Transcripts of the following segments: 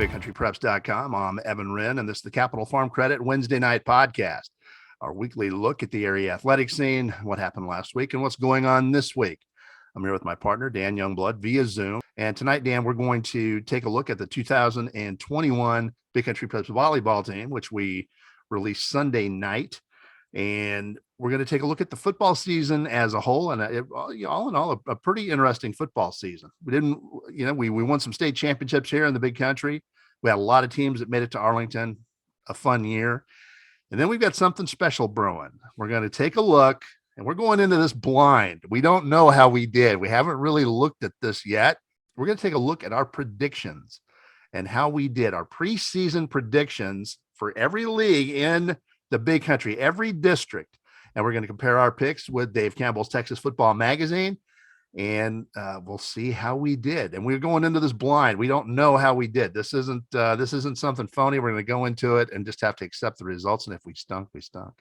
BigCountryPreps.com. I'm Evan Wren, and this is the Capital Farm Credit Wednesday night podcast, our weekly look at the area athletic scene, what happened last week, and what's going on this week. I'm here with my partner, Dan Youngblood, via Zoom. And tonight, Dan, we're going to take a look at the 2021 Big Country Preps volleyball team, which we released Sunday night. And we're going to take a look at the football season as a whole. And all in all, a pretty interesting football season. We won some state championships here in the Big Country. We had a lot of teams that made it to Arlington, a fun year. And then we've got something special brewing. We're going to take a look, and we're going into this blind. We don't know how we did. We haven't really looked at this yet. We're going to take a look at our predictions and how we did, our preseason predictions for every league in the Big Country, every district. And we're going to compare our picks with Dave Campbell's Texas Football Magazine, and we'll see how we did. And we're going into this blind. We don't know how we did. This isn't something phony. We're going to go into it and just have to accept the results. And if we stunk, we stunk.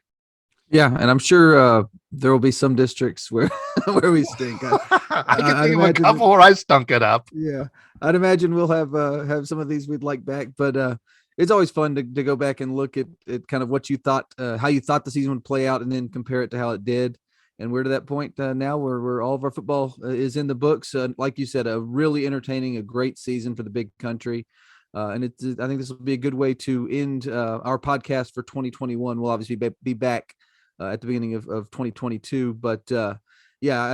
Yeah, and I'm sure there will be some districts where where we stink. I can think of a couple where I stunk it up. Yeah, I'd imagine we'll have some of these we'd like back, but it's always fun to go back and look at kind of what you thought, how you thought the season would play out, and then compare it to how it did. And we're to that point now where all of our football is in the books. Like you said, a really entertaining, a great season for the Big Country. And I think this will be a good way to end our podcast for 2021. We'll obviously be back at the beginning of 2022. But I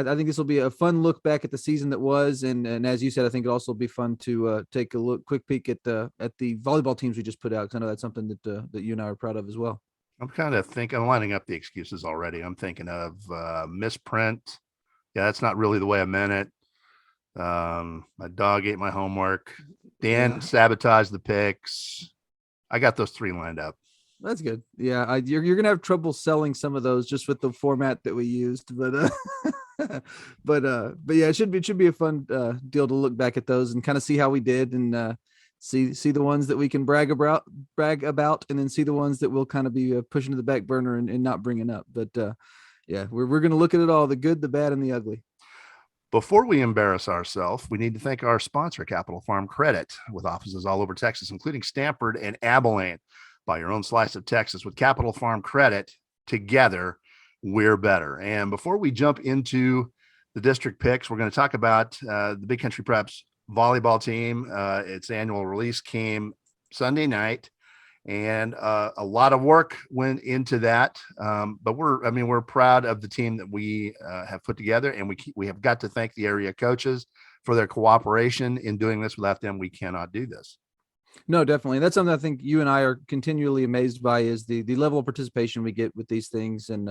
think this will be a fun look back at the season that was. And as you said, I think it'll also be fun to take a quick peek at the volleyball teams we just put out, because I know that's something that you and I are proud of as well. I'm lining up the excuses already. I'm thinking of misprint. Yeah, that's not really the way I meant it. My dog ate my homework. Dan sabotaged the picks. I got those three lined up. That's good. Yeah, you're gonna have trouble selling some of those just with the format that we used, but but yeah, it should be a fun deal to look back at those and kind of see how we did, and see the ones that we can brag about, and then see the ones that we'll kind of be pushing to the back burner and not bringing up. But yeah, we're gonna look at it all, the good, the bad, and the ugly. Before we embarrass ourselves, we need to thank our sponsor, Capital Farm Credit, with offices all over Texas, including Stanford and Abilene. Buy your own slice of Texas with Capital Farm Credit. Together, we're better. And before we jump into the district picks, we're going to talk about the Big Country Preps volleyball team. Its annual release came Sunday night, and a lot of work went into that. But we're proud of the team that we have put together, and we have got to thank the area coaches for their cooperation in doing this. Without them, we cannot do this. No, definitely. That's something I think you and I are continually amazed by, is the level of participation we get with these things. And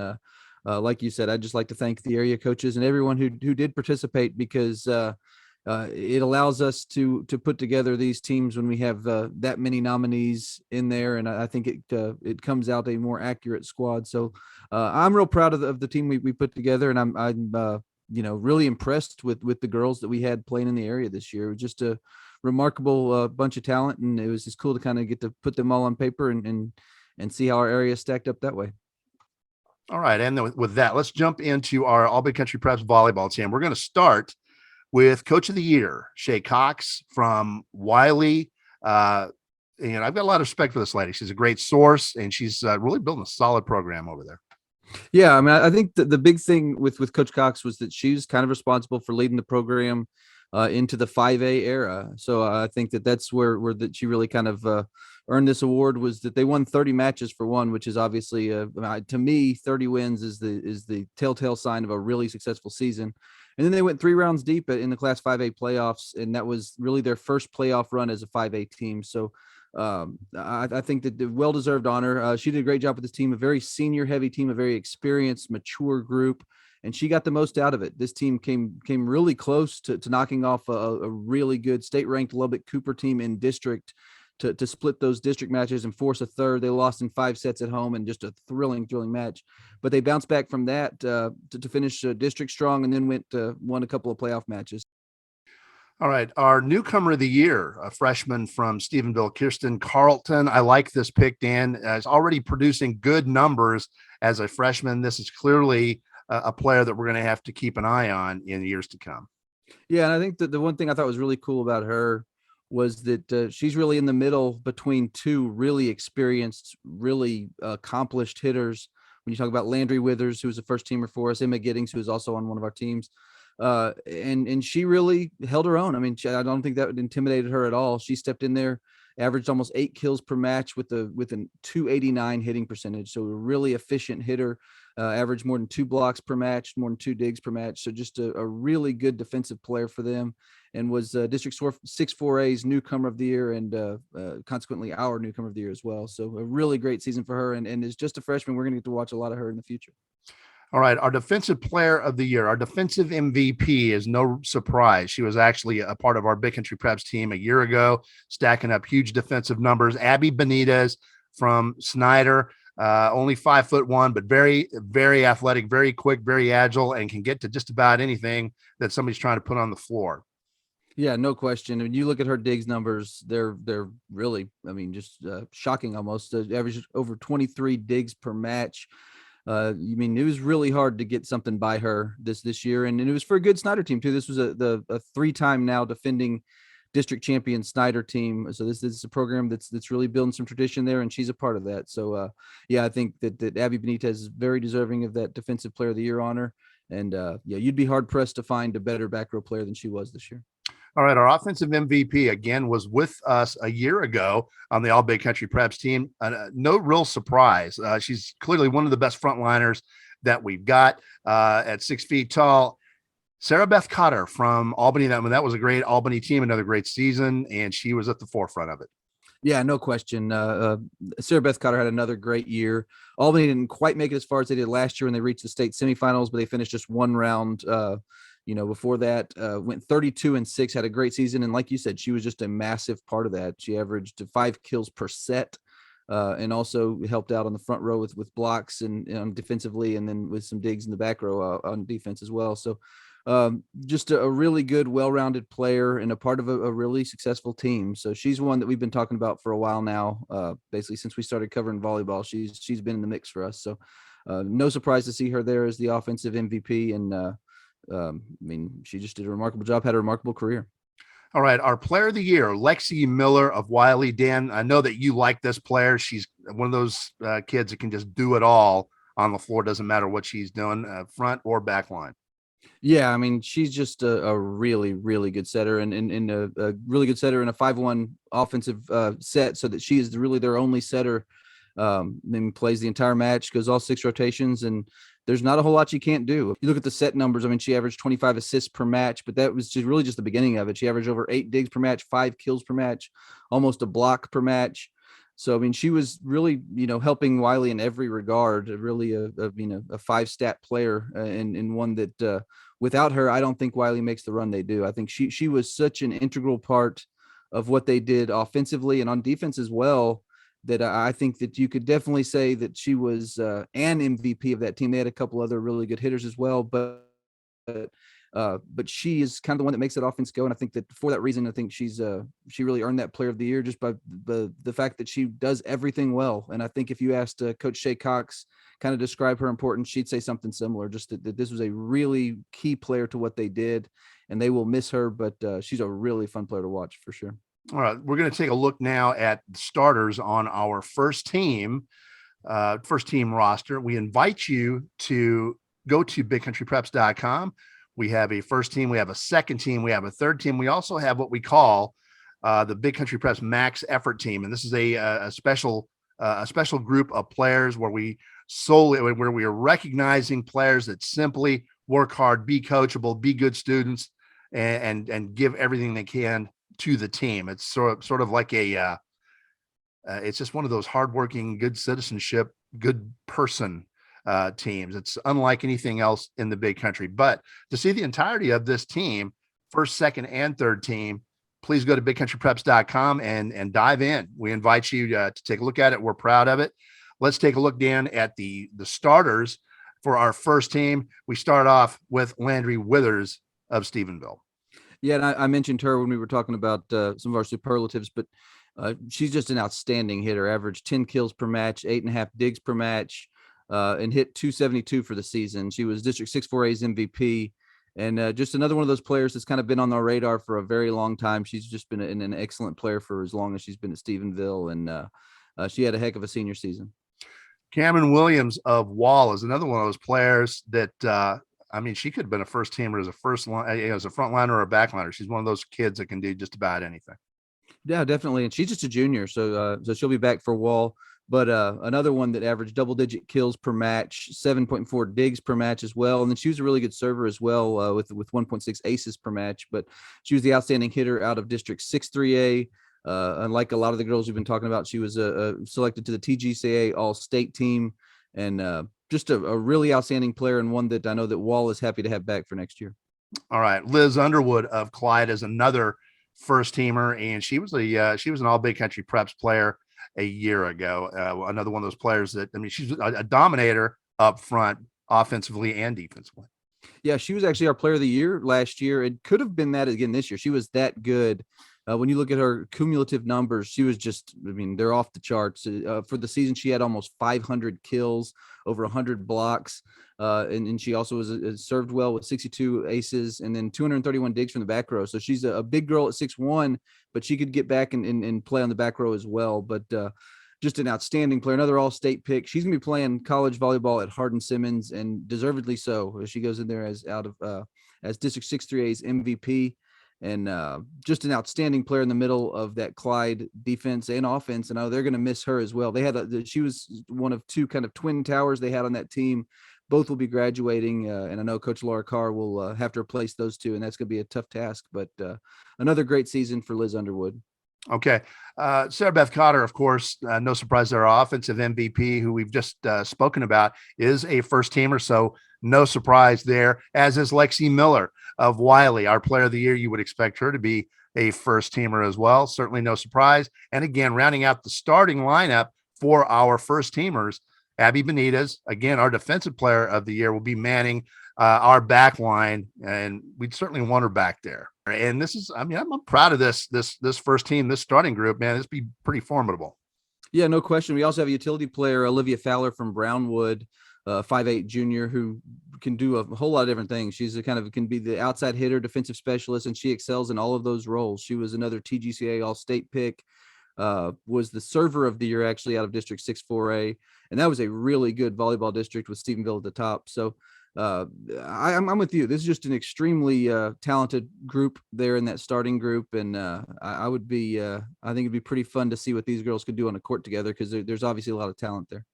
like you said, I'd just like to thank the area coaches and everyone who did participate, because it allows us to put together these teams when we have that many nominees in there. And I think it comes out a more accurate squad. So I'm real proud of the team we put together. And I'm really impressed with the girls that we had playing in the area this year. It was just a remarkable bunch of talent, and it was just cool to kind of get to put them all on paper and see how our area stacked up that way. All right, and then with that, let's jump into our All Big Country Preps volleyball team. We're going to start with Coach of the Year, Shay Cox from Wiley. And I've got a lot of respect for this lady. She's a great source, and she's really building a solid program over there. Yeah, I mean, I think the big thing with Coach Cox was that she's kind of responsible for leading the program into the 5A era. So I think that's where that she really kind of earned this award, was that they won 30 matches for one, which is obviously to me, 30 wins is the telltale sign of a really successful season. And then they went 3 rounds deep in the Class 5A playoffs, and that was really their first playoff run as a 5A team. So I think that the well-deserved honor. She did a great job with this team, a very senior-heavy team, a very experienced, mature group, and she got the most out of it. This team came really close to knocking off a really good state-ranked Lubbock Cooper team in district to split those district matches and force a third. They lost in 5 sets at home, and just a thrilling match. But they bounced back from that to finish district strong, and then won a couple of playoff matches. All right, our newcomer of the year, a freshman from Stephenville, Kirsten Carlton. I like this pick, Dan. Is already producing good numbers as a freshman. This is clearly a player that we're going to have to keep an eye on in years to come. Yeah, and I think that the one thing I thought was really cool about her was that she's really in the middle between two really experienced, really accomplished hitters. When you talk about Landry Withers, who was a first teamer for us, Emma Giddings, who is also on one of our teams, and she really held her own. I mean, I don't think that intimidated her at all. She stepped in there, averaged almost 8 kills per match with a 289 hitting percentage. So a really efficient hitter, averaged more than 2 blocks per match, more than 2 digs per match. So just a really good defensive player for them, and was District 6-4A's newcomer of the year, and consequently our newcomer of the year as well. So a really great season for her, and is just a freshman. We're going to get to watch a lot of her in the future. All right, our defensive player of the year, our defensive MVP is no surprise. She was actually a part of our Big Country Preps team a year ago, stacking up huge defensive numbers. Abby Benitez from Snyder, only 5'1", but very, very athletic, very quick, very agile, and can get to just about anything that somebody's trying to put on the floor. Yeah, no question. When you look at her digs numbers, they're really, I mean, just shocking almost. Average over 23 digs per match. I mean, it was really hard to get something by her this year, and it was for a good Snyder team too. This was a 3-time now defending district champion Snyder team. So this is a program that's really building some tradition there, and she's a part of that. So yeah, I think that Abby Benitez is very deserving of that defensive player of the year honor. And yeah, you'd be hard pressed to find a better back row player than she was this year. All right, our offensive MVP again was with us a year ago on the All Big Country Preps team. No real surprise. She's clearly one of the best frontliners that we've got at 6 feet tall. Sarah Beth Cotter from Albany. That was a great Albany team, another great season, and she was at the forefront of it. Yeah, no question. Sarah Beth Cotter had another great year. Albany didn't quite make it as far as they did last year when they reached the state semifinals, but they finished just one round. Before that, went 32-6, had a great season. And like you said, she was just a massive part of that. She averaged 5 kills per set, and also helped out on the front row with blocks and defensively, and then with some digs in the back row on defense as well. So just a really good, well-rounded player and a part of a really successful team. So she's one that we've been talking about for a while now, basically since we started covering volleyball. She's been in the mix for us. So no surprise to see her there as the offensive MVP. And I mean, she just did a remarkable job, had a remarkable career. All right, our player of the year, Lexi Miller of Wiley. Dan, I know that you like this player. She's one of those kids that can just do it all on the floor. Doesn't matter what she's doing, front or back line. Yeah, I mean, she's just a really, really good setter, and a really good setter in a 5-1 offensive set, so that she is really their only setter. Then plays the entire match, goes all 6 rotations, and there's not a whole lot she can't do. If you look at the set numbers, I mean, she averaged 25 assists per match, but that was just really just the beginning of it. She averaged over 8 digs per match, 5 kills per match, almost a block per match. So, I mean, she was really, helping Wiley in every regard, really a 5-stat player, and one that without her, I don't think Wiley makes the run they do. I think she was such an integral part of what they did offensively and on defense as well, that I think that you could definitely say that she was an MVP of that team. They had a couple other really good hitters as well, but she is kind of the one that makes that offense go. And I think that for that reason, I think she really earned that player of the year just by the fact that she does everything well. And I think if you asked Coach Shay Cox kind of describe her importance, she'd say something similar, just that this was a really key player to what they did, and they will miss her, but she's a really fun player to watch for sure. All right, we're going to take a look now at the starters on our first team roster. We invite you to go to bigcountrypreps.com. We have a first team, we have a second team, we have a third team. We also have what we call the Big Country Preps Max Effort Team, and this is a special group of players where we are recognizing players that simply work hard, be coachable, be good students, and give everything they can to the team. It's sort of like it's just one of those hardworking, good citizenship, good person teams. It's unlike anything else in the Big Country. But to see the entirety of this team, first, second, and third team, please go to bigcountrypreps.com and dive in. We invite you to take a look at it. We're proud of it. Let's take a look, Dan, at the starters for our first team. We start off with Landry Withers of Stephenville. Yeah, and I mentioned her when we were talking about some of our superlatives, but she's just an outstanding hitter. Averaged 10 kills per match, 8.5 digs per match, and hit 272 for the season. She was District 6-4A's MVP, And just another one of those players that's kind of been on our radar for a very long time. She's just been an excellent player for as long as she's been at Stephenville, and she had a heck of a senior season. Cameron Williams of Wall is another one of those players that, she could have been a first teamer as a first line, as a front liner or a back liner. She's one of those kids that can do just about anything. Yeah, definitely. And she's just a junior. So she'll be back for Wall. But another one that averaged double-digit kills per match, 7.4 digs per match as well. And then she was a really good server as well with 1.6 aces per match. But she was the outstanding hitter out of District 6-3A. Unlike a lot of the girls we've been talking about, she was selected to the TGCA All-State team. And just a really outstanding player, and one that I know that Wall is happy to have back for next year. All right. Liz Underwood of Clyde is another first teamer, and she was an all Big Country Preps player a year ago. Another one of those players that, she's a dominator up front, offensively and defensively. Yeah, she was actually our player of the year last year. It could have been that again this year. She was that good. When you look at her cumulative numbers, she was just, they're off the charts. For the season, she had almost 500 kills, over 100 blocks. And she also was served well with 62 aces and then 231 digs from the back row. So she's a big girl at 6'1", but she could get back and play on the back row as well. But just an outstanding player, another all-state pick. She's going to be playing college volleyball at Hardin-Simmons, and deservedly so. She goes in there as District 6-3A's MVP. And just an outstanding player in the middle of that Clyde defense and offense. And they're going to miss her as well. They had she was one of two kind of twin towers they had on that team. Both will be graduating, and I know Coach Laura Carr will have to replace those two, and that's going to be a tough task. But another great season for Liz Underwood. Okay. Sarah Beth Cotter, of course, no surprise, our offensive MVP, who we've just spoken about, is a first teamer. So no surprise there, as is Lexi Miller of Wiley, our player of the year. You would expect her to be a first teamer as well. Certainly no surprise. And again, rounding out the starting lineup for our first teamers, Abby Benitez, again, our defensive player of the year, will be manning our back line, and we'd certainly want her back there. And this is, I'm proud of this first team, this starting group, man. This be pretty formidable. Yeah, no question. We also have a utility player, Olivia Fowler from Brownwood, 5'8" junior, who can do a whole lot of different things. She's can be the outside hitter, defensive specialist, and she excels in all of those roles. She was another TGCA All-State pick, was the server of the year actually out of District 6-4A. And that was a really good volleyball district with Stephenville at the top. So I'm with you. This is just an extremely talented group there in that starting group. And I think it'd be pretty fun to see what these girls could do on a court together, because there's obviously a lot of talent there.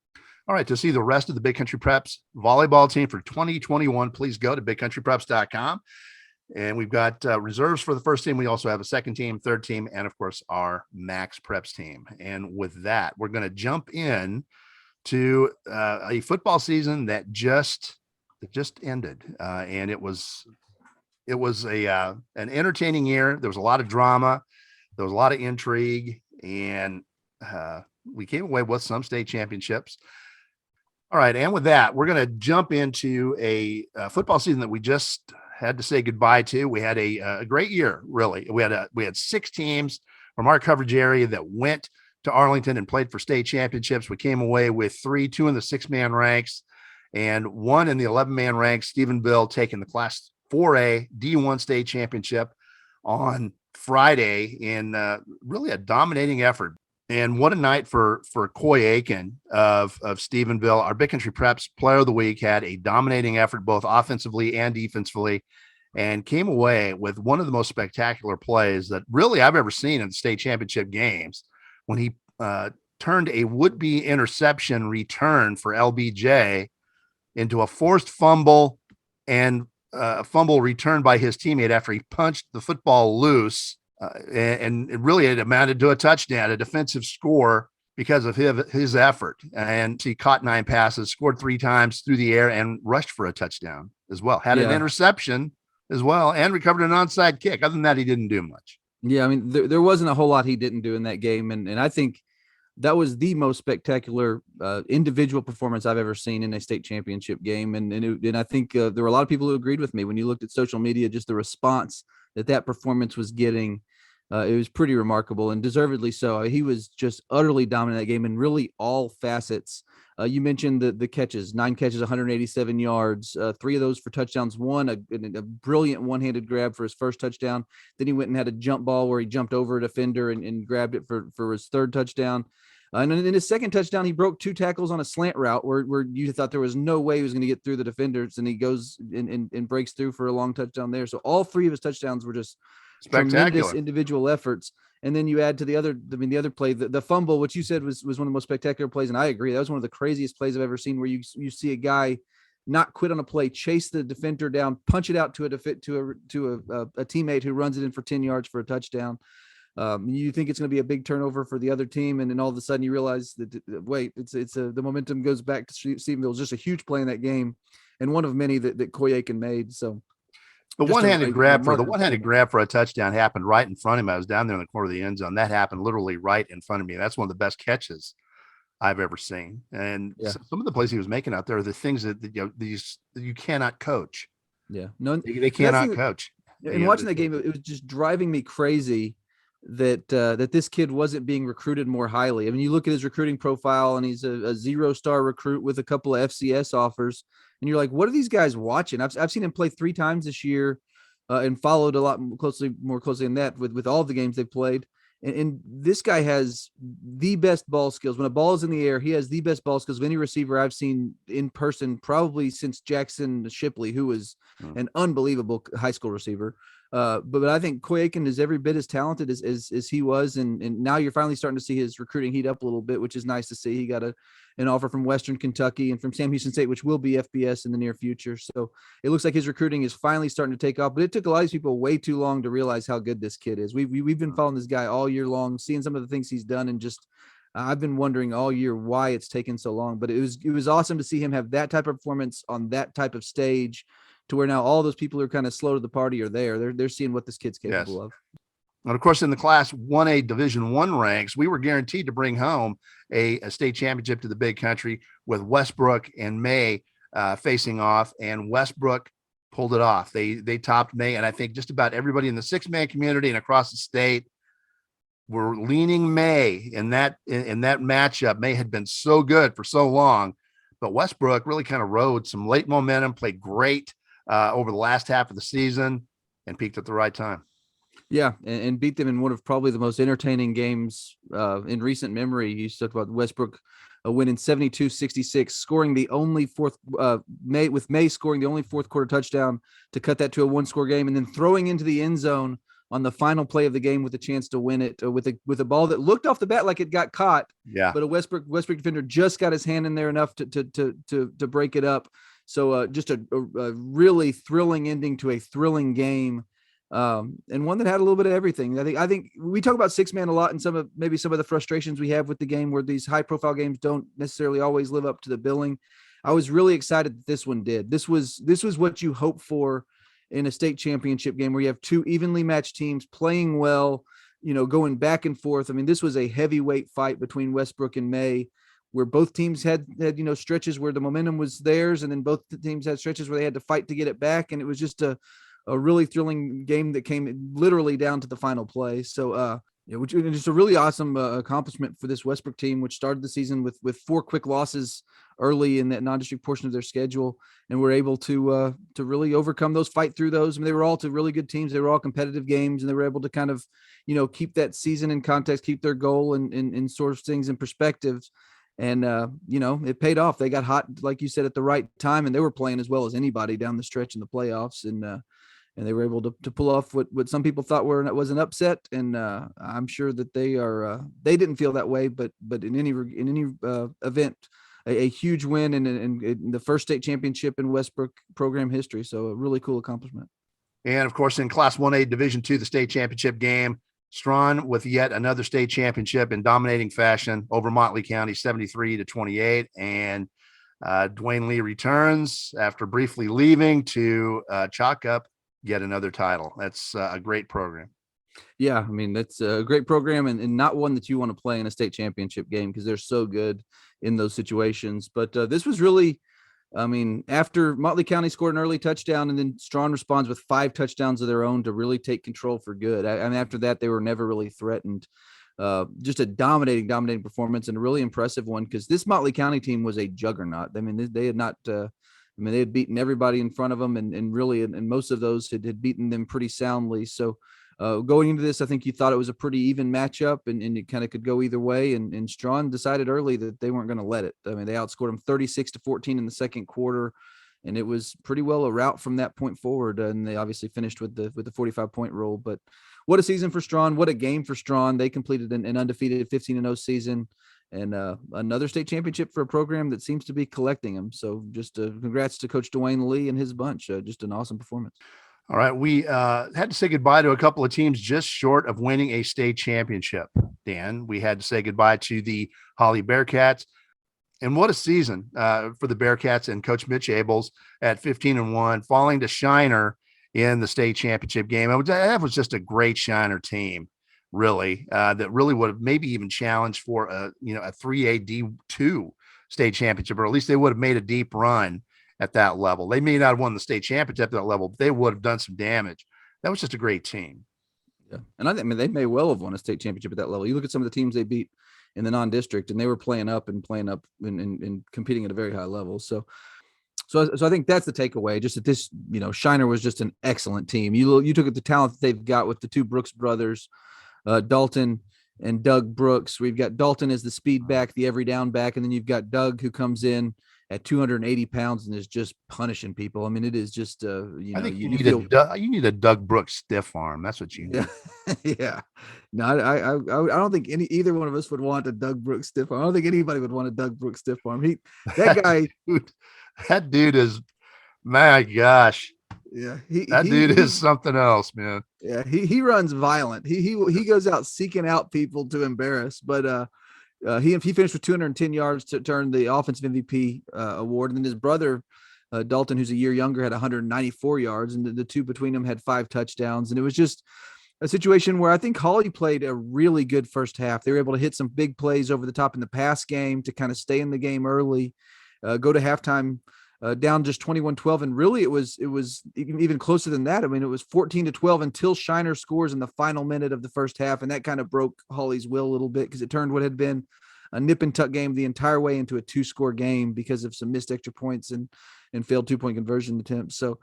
All right. To see the rest of the Big Country Preps volleyball team for 2021, please go to bigcountrypreps.com. And we've got reserves for the first team. We also have a second team, third team, and of course our Max Preps team. And with that, we're going to jump in to a football season that just ended. And it was an entertaining year. There was a lot of drama. There was a lot of intrigue, and we came away with some state championships. All right. And with that, we're going to jump into a football season that we just had to say goodbye to. We had a great year, really. We had 6 teams from our coverage area that went to Arlington and played for state championships. We came away with 3, 2 in the 6-man ranks and 1 in the 11-man ranks. Stephenville taking the Class 4A D1 state championship on Friday in really a dominating effort. And what a night for Coy Aiken of Stephenville. Our Big Country Preps player of the week had a dominating effort, both offensively and defensively, and came away with one of the most spectacular plays that really I've ever seen in the state championship games, when he turned a would-be interception return for LBJ into a forced fumble, and a fumble returned by his teammate after he punched the football loose. And it really had amounted to a touchdown, a defensive score, because of his effort. And he caught 9 passes, scored 3 times through the air, and rushed for a touchdown as well. Had an interception as well, and recovered an onside kick. Other than that, he didn't do much. Yeah, I mean, there wasn't a whole lot he didn't do in that game. And I think that was the most spectacular individual performance I've ever seen in a state championship game. And I think there were a lot of people who agreed with me when you looked at social media, just the response that performance was getting. It was pretty remarkable and deservedly so. He was just utterly dominant in that game in really all facets. You mentioned the catches, 9 catches, 187 yards, 3 of those for touchdowns, a brilliant one-handed grab for his first touchdown. Then he went and had a jump ball where he jumped over a defender and grabbed it for his third touchdown. And in his second touchdown, he broke 2 tackles on a slant route where you thought there was no way he was going to get through the defenders, and he goes and breaks through for a long touchdown there. So all 3 of his touchdowns were just tremendous individual efforts. And then you add to the other play, the fumble, which you said was one of the most spectacular plays. And I agree. That was one of the craziest plays I've ever seen, where you see a guy not quit on a play, chase the defender down, punch it out to a teammate who runs it in for 10 yards for a touchdown. You think it's going to be a big turnover for the other team, and then all of a sudden you realize that the momentum goes back to Stephenville. It was just a huge play in that game, and one of many that Coy Aiken made. So the one-handed grab for a touchdown happened right in front of him. I was down there in the corner of the end zone. That happened literally right in front of me. That's one of the best catches I've ever seen. And some of the plays he was making out there are the things that you cannot coach. Yeah, they cannot coach. And watching that game, it was just driving me crazy that this kid wasn't being recruited more highly. I mean, you look at his recruiting profile, and he's a 0-star recruit with a couple of FCS offers, and you're like, what are these guys watching? I've seen him play 3 times this year, and followed a lot more closely than that with all the games they've played. And this guy has the best ball skills. When a ball is in the air, he has the best ball skills of any receiver I've seen in person, probably since Jackson Shipley, who was an unbelievable high school receiver. But I think Coy Aiken is every bit as talented as he was. And now you're finally starting to see his recruiting heat up a little bit, which is nice to see. He got an offer from Western Kentucky and from Sam Houston State, which will be FBS in the near future. So it looks like his recruiting is finally starting to take off, but it took a lot of people way too long to realize how good this kid is. We've been following this guy all year long, seeing some of the things he's done, and just I've been wondering all year why it's taken so long. But it was awesome to see him have that type of performance on that type of stage, to where now all those people who are kind of slow to the party are there. They're seeing what this kid's capable of. And of course, in the Class 1A Division I ranks, we were guaranteed to bring home a state championship to the Big Country, with Westbrook and May facing off, and Westbrook pulled it off. They topped May, and I think just about everybody in the 6-man community and across the state were leaning May in that matchup. May had been so good for so long, but Westbrook really kind of rode some late momentum, played great over the last half of the season, and peaked at the right time. Yeah, and beat them in one of probably the most entertaining games in recent memory. You talked about Westbrook winning 72-66, scoring the only May scoring the only fourth quarter touchdown to cut that to a 1-score game, and then throwing into the end zone on the final play of the game with a chance to win it with a ball that looked off the bat like it got caught. Yeah, but a Westbrook defender just got his hand in there enough to break it up. So just a really thrilling ending to a thrilling game. And one that had a little bit of everything. I think we talk about 6-man a lot, and some of the frustrations we have with the game, where these high profile games don't necessarily always live up to the billing. I was really excited that this one did. This was what you hope for in a state championship game, where you have 2 evenly matched teams playing well, going back and forth. I mean, this was a heavyweight fight between Westbrook and May, where both teams had stretches where the momentum was theirs, and then both teams had stretches where they had to fight to get it back. And it was just a really thrilling game that came literally down to the final play. So, which is just a really awesome accomplishment for this Westbrook team, which started the season with 4 quick losses early in that non-district portion of their schedule, and were able to really overcome those, fight through those. I mean, they were all 2 really good teams. They were all competitive games, and they were able to kind of, keep that season in context, keep their goal and sort of things in perspectives. And, it paid off. They got hot, like you said, at the right time, and they were playing as well as anybody down the stretch in the playoffs. And they were able to pull off what some people thought was an upset. And I'm sure that they didn't feel that way, but in any event, a huge win and the first state championship in Westbrook program history. So a really cool accomplishment. And of course, in Class 1A Division II, the state championship game, Strawn with yet another state championship in dominating fashion over Motley County, 73-28. And Dwayne Lee returns after briefly leaving to chalk up yet another title. That's a great program. Yeah, I mean, that's a great program, and not one that you want to play in a state championship game, because they're so good in those situations. But this was really I mean, after Motley County scored an early touchdown and then Strawn responds with 5 touchdowns of their own to really take control for good. I mean, after that, they were never really threatened. Just a dominating performance and a really impressive one because this Motley County team was a juggernaut. I mean, they had not, they had beaten everybody in front of them and really, and most of those had beaten them pretty soundly. So going into this, I think you thought it was a pretty even matchup and it kind of could go either way. And Strawn decided early that they weren't going to let it. I mean, they outscored them 36-14 in the second quarter. And it was pretty well a route from that point forward. And they obviously finished with the 45-point rule. But what a season for Strawn. What a game for Strawn. They completed an undefeated 15-0 season and another state championship for a program that seems to be collecting them. So just congrats to Coach Dwayne Lee and his bunch. Just an awesome performance. All right. We had to say goodbye to a couple of teams just short of winning a state championship. Dan, we had to say goodbye to the Holly Bearcats. And what a season for the Bearcats and Coach Mitch Abels at 15-1, falling to Shiner in the state championship game. That was just a great Shiner team, really, that really would have maybe even challenged for a 3A D2 state championship, or at least they would have made a deep run at that level. They may not have won the state championship at that level, but they would have done some damage. That was just a great team. Yeah. And I mean, they may well have won a state championship at that level. You look at some of the teams they beat in the non-district and they were playing up and competing at a very high level. So I think that's the takeaway. Just that this, Shiner was just an excellent team. You took at the talent that they've got with the 2 Brooks brothers, Dalton and Doug Brooks. We've got Dalton as the speed back, the every down back. And then you've got Doug who comes in at 280 pounds and is just punishing people. I mean, it is just, I think you need a Doug Brooks stiff arm. That's what you need. Yeah. No, I don't think either one of us would want a Doug Brooks stiff arm. I don't think anybody would want a Doug Brooks stiff arm. That guy, that dude is, my gosh. Yeah. That dude is something else, man. Yeah. He runs violent. He goes out seeking out people to embarrass, but, he finished with 210 yards to earn the offensive MVP award. And then his brother, Dalton, who's a year younger, had 194 yards. And the 2 between them had 5 touchdowns. And it was just a situation where I think Holly played a really good first half. They were able to hit some big plays over the top in the pass game to kind of stay in the game early, go to halftime down just 21-12. And really it was even closer than that. I mean, it was 14-12 until Shiner scores in the final minute of the first half. And that kind of broke Holly's will a little bit because it turned what had been a nip and tuck game the entire way into a 2-score game because of some missed extra points and failed 2-point conversion attempts. So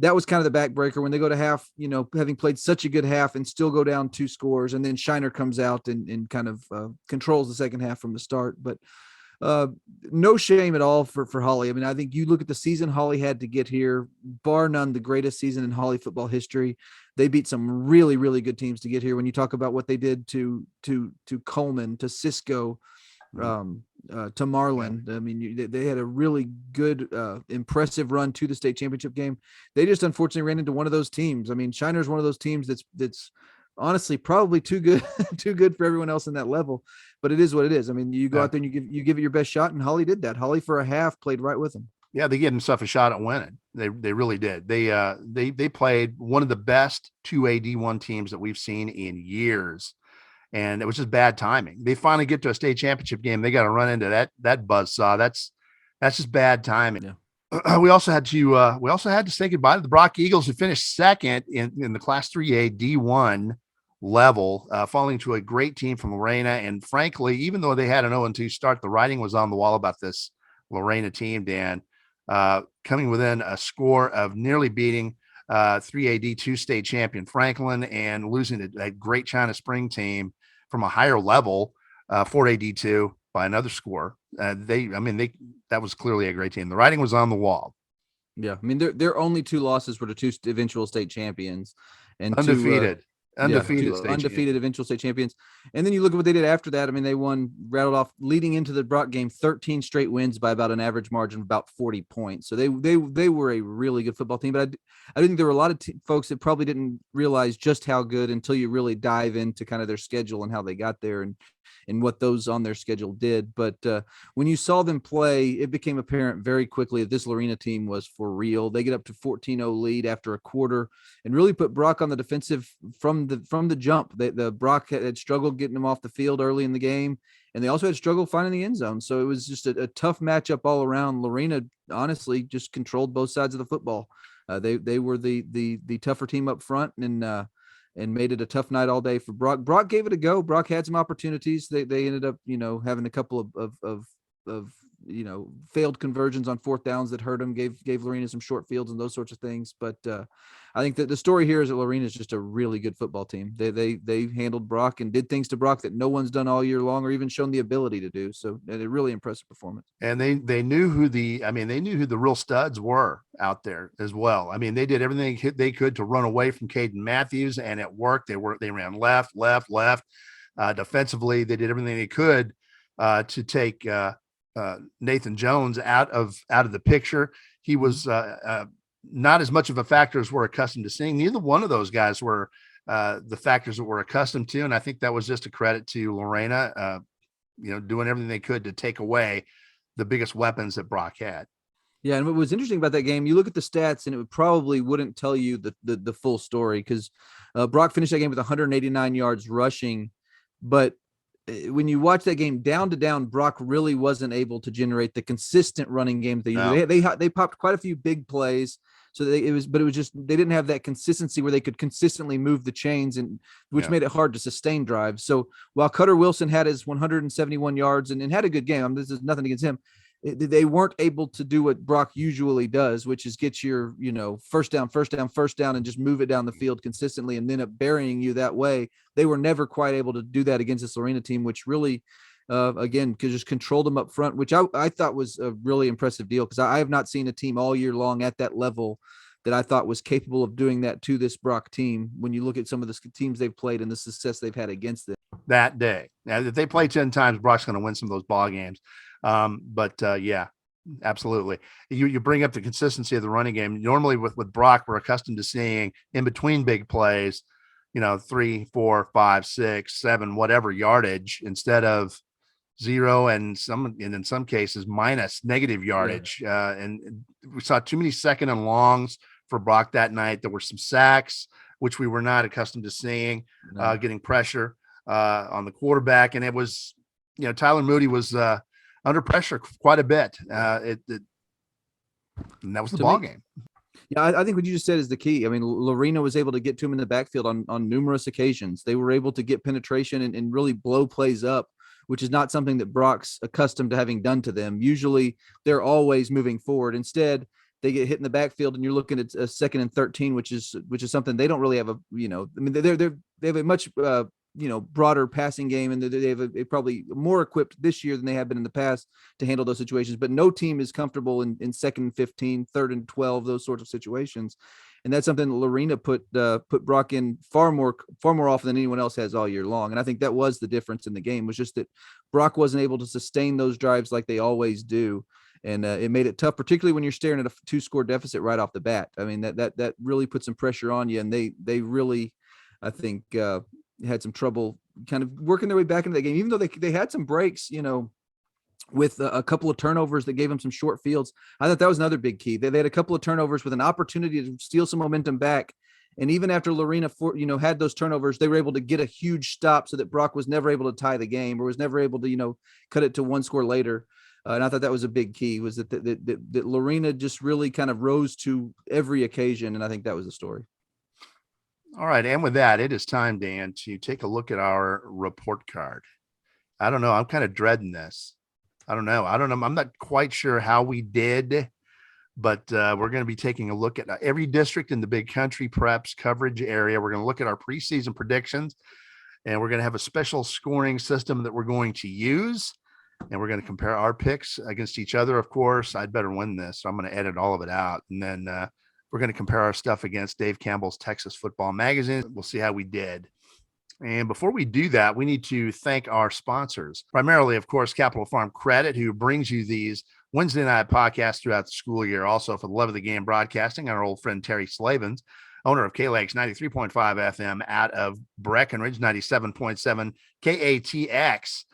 that was kind of the backbreaker when they go to half, having played such a good half and still go down 2 scores. And then Shiner comes out and kind of controls the second half from the start. But no shame at all for Holly. I mean, I think you look at the season Holly had to get here, bar none, the greatest season in Holly football history. They beat some really, really good teams to get here. When you talk about what they did to Coleman, to Cisco, to Marlin, I mean, they had a really good, impressive run to the state championship game. They just unfortunately ran into one of those teams. I mean, Shiner's one of those teams that's honestly probably too good for everyone else in that level, but it is what it is. I mean, you go out there and you give it your best shot, and Holly did that. Holly for a half played right with them. Yeah, they gave themselves a shot at winning. They really did. They played one of the best 2A D1 teams that we've seen in years, and it was just bad timing. They finally get to a state championship game. They got to run into that buzzsaw. That's just bad timing. Yeah. We also had to say goodbye to the Brock Eagles, who finished second in the Class 3A D1 level, falling to a great team from Lorena. And frankly, even though they had an 0-2 start, the writing was on the wall about this Lorena team, Dan, coming within a score of nearly beating 3A D2 state champion Franklin and losing to a great China Spring team from a higher level, 4A D2 by another score. That was clearly a great team. The writing was on the wall. Yeah. I mean, their only 2 losses were to 2 eventual state champions and undefeated eventual state champions. And then you look at what they did after that. I mean, they rattled off leading into the Brock game, 13 straight wins by about an average margin of about 40 points. So they were a really good football team, but I think there were a lot of folks that probably didn't realize just how good until you really dive into kind of their schedule and how they got there. And and what those on their schedule did. But when you saw them play, it became apparent very quickly that this Lorena team was for real. They get up to 14-0 lead after a quarter and really put Brock on the defensive from the jump. The Brock had struggled getting them off the field early in the game, and they also had struggled finding the end zone. So it was just a tough matchup all around. Lorena honestly just controlled both sides of the football. They were the tougher team up front, and made it a tough night all day for Brock. Brock gave it a go. Brock had some opportunities. They ended up, having a couple of failed conversions on fourth downs that hurt him, gave Lorena some short fields and those sorts of things. But I think that the story here is that Lorena is just a really good football team. They handled Brock and did things to Brock that no one's done all year long or even shown the ability to do. So a really impressive performance. And they knew who the real studs were out there as well. I mean, they did everything they could to run away from Caden Matthews, and it worked. They ran left. Defensively, they did everything they could to take Nathan Jones out of the picture. He was not as much of a factor as we're accustomed to seeing. Neither one of those guys were the factors that we're accustomed to. And I think that was just a credit to Lorena, doing everything they could to take away the biggest weapons that Brock had. Yeah. And what was interesting about that game, you look at the stats and it probably wouldn't tell you the full story, because Brock finished that game with 189 yards rushing. But when you watch that game down to down, Brock really wasn't able to generate the consistent running game they usually. They popped quite a few big plays. So it was just, they didn't have that consistency where they could consistently move the chains, and which made it hard to sustain drives. So while Cutter Wilson had his 171 yards and had a good game, this is nothing against him, they weren't able to do what Brock usually does, which is get your, first down, and just move it down the field consistently and then up burying you that way. They were never quite able to do that against this Lorena team, which really, again, could just control them up front, which I thought was a really impressive deal, because I have not seen a team all year long at that level that I thought was capable of doing that to this Brock team. When you look at some of the teams they've played and the success they've had against them that day. Now, if they play 10 times, Brock's going to win some of those ball games. Yeah, absolutely. You bring up the consistency of the running game. Normally with Brock, we're accustomed to seeing in between big plays, 3, 4, 5, 6, 7, whatever yardage, instead of 0 and in some cases minus negative yardage. And we saw too many second and longs for Brock that night. There were some sacks, which we were not accustomed to seeing, getting pressure on the quarterback. And it was, Tyler Moody was under pressure quite a bit. And that was the ball game. Yeah, I think what you just said is the key. I mean, Lorena was able to get to him in the backfield on numerous occasions. They were able to get penetration and really blow plays up, which is not something that Brock's accustomed to having done to them. Usually they're always moving forward. Instead, they get hit in the backfield and you're looking at a 2nd and 13, which is something they don't really have they have a much broader passing game, and they have a probably more equipped this year than they have been in the past to handle those situations. But no team is comfortable in 2nd and 15, 3rd and 12, those sorts of situations. And that's something that Lorena put Brock in far more often than anyone else has all year long. And I think that was the difference in the game, was just that Brock wasn't able to sustain those drives like they always do. And it made it tough, particularly when you're staring at a 2-score deficit right off the bat. I mean, that really put some pressure on you. And they really, I think, had some trouble kind of working their way back into the game, even though they had some breaks, with a couple of turnovers that gave them some short fields. I thought that was another big key. They had a couple of turnovers with an opportunity to steal some momentum back. And even after Lorena, had those turnovers, they were able to get a huge stop so that Brock was never able to tie the game, or was never able to, cut it to 1 score later. And I thought that was a big key, was that Lorena just really kind of rose to every occasion. And I think that was the story. All right. And with that, it is time, Dan, to take a look at our report card. I don't know. I'm kind of dreading this. I don't know. I'm not quite sure how we did, but we're going to be taking a look at every district in the Big Country Preps coverage area. We're going to look at our preseason predictions, and we're going to have a special scoring system that we're going to use. And we're going to compare our picks against each other. Of course, I'd better win this, so I'm going to edit all of it out. And then we're going to compare our stuff against Dave Campbell's Texas Football Magazine. We'll see how we did. And before we do that, we need to thank our sponsors, primarily, of course, Capital Farm Credit, who brings you these Wednesday night podcasts throughout the school year. Also, for the Love of the Game broadcasting, our old friend Terry Slavens, owner of KLAX 93.5 FM out of Breckenridge, 97.7 KATX.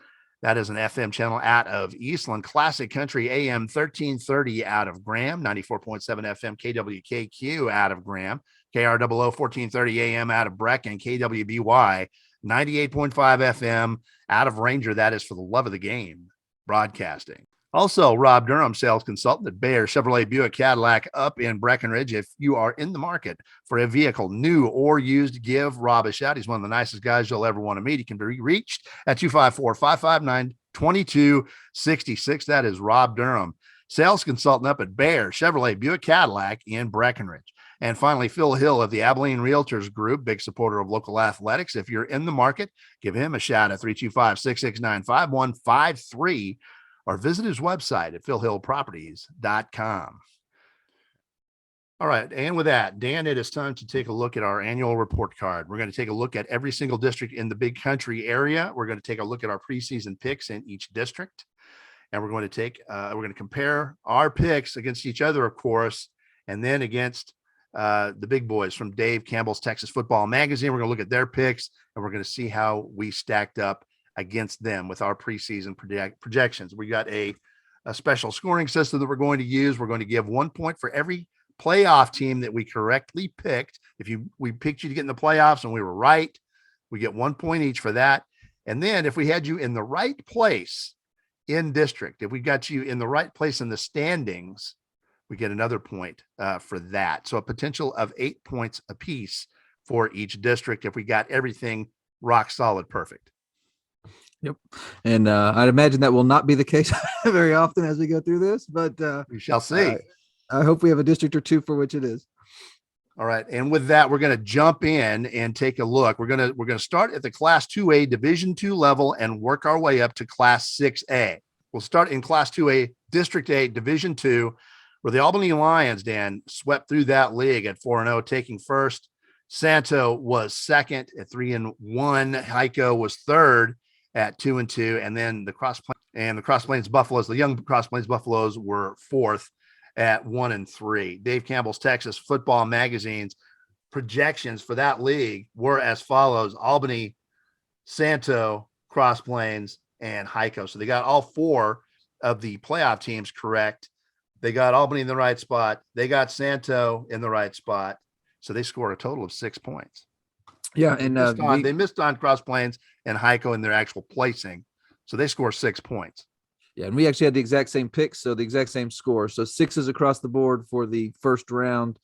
That is an FM channel out of Eastland. Classic Country AM 1330 out of Graham, 94.7 FM KWKQ out of Graham, KROO 1430 AM out of Brecken, KWBY 98.5 FM out of Ranger. That is for the love of the game broadcasting. Also, Rob Durham, sales consultant at Bear Chevrolet Buick Cadillac up in Breckenridge. If you are in the market for a vehicle, new or used, give Rob a shout. He's one of the nicest guys you'll ever want to meet. He can be reached at 254-559-2266. That is Rob Durham, sales consultant up at Bear Chevrolet Buick Cadillac in Breckenridge. And finally, Phil Hill of the Abilene Realtors Group, big supporter of local athletics. If you're in the market, give him a shout at 325-669-5153. or visit his website at philhillproperties.com. All right. And with that, Dan, it is time to take a look at our annual report card. We're going to take a look at every single district in the Big Country area. We're going to take a look at our preseason picks in each district. And we're going to compare our picks against each other, of course, and then against the big boys from Dave Campbell's Texas Football Magazine. We're going to look at their picks, and we're going to see how we stacked up against them with our preseason projections. We got a special scoring system that we're going to use. We're going to give 1 point for every playoff team that we correctly picked. If we picked you to get in the playoffs and we were right, we get 1 point each for that. And then if we had you in the right place in district, if we got you in the right place in the standings, we get another point for that. So a potential of 8 points apiece for each district if we got everything rock solid perfect. Yep. And I'd imagine that will not be the case very often as we go through this, but we shall see. I hope we have a district or two for which it is. All right. And with that, we're going to jump in and take a look. We're going to start at the Class 2A Division II level and work our way up to Class 6A. We'll start in Class 2A District A Division II, where the Albany Lions, Dan, swept through that league at 4-0, taking first. Santo was second at 3-1. Heiko was third at 2-2, and then the Cross Plains Buffaloes, the young Cross Plains Buffaloes, were fourth at 1-3. Dave Campbell's Texas Football Magazine's projections for that league were as follows: Albany, Santo, Cross Plains, and Heiko. So they got all four of the playoff teams correct. They got Albany in the right spot. They got Santo in the right spot. So they scored a total of 6 points. Yeah, and they missed on Cross Plains and Heiko in their actual placing. So they score 6 points. Yeah, and we actually had the exact same picks, so the exact same score. So 6s across the board for the first round.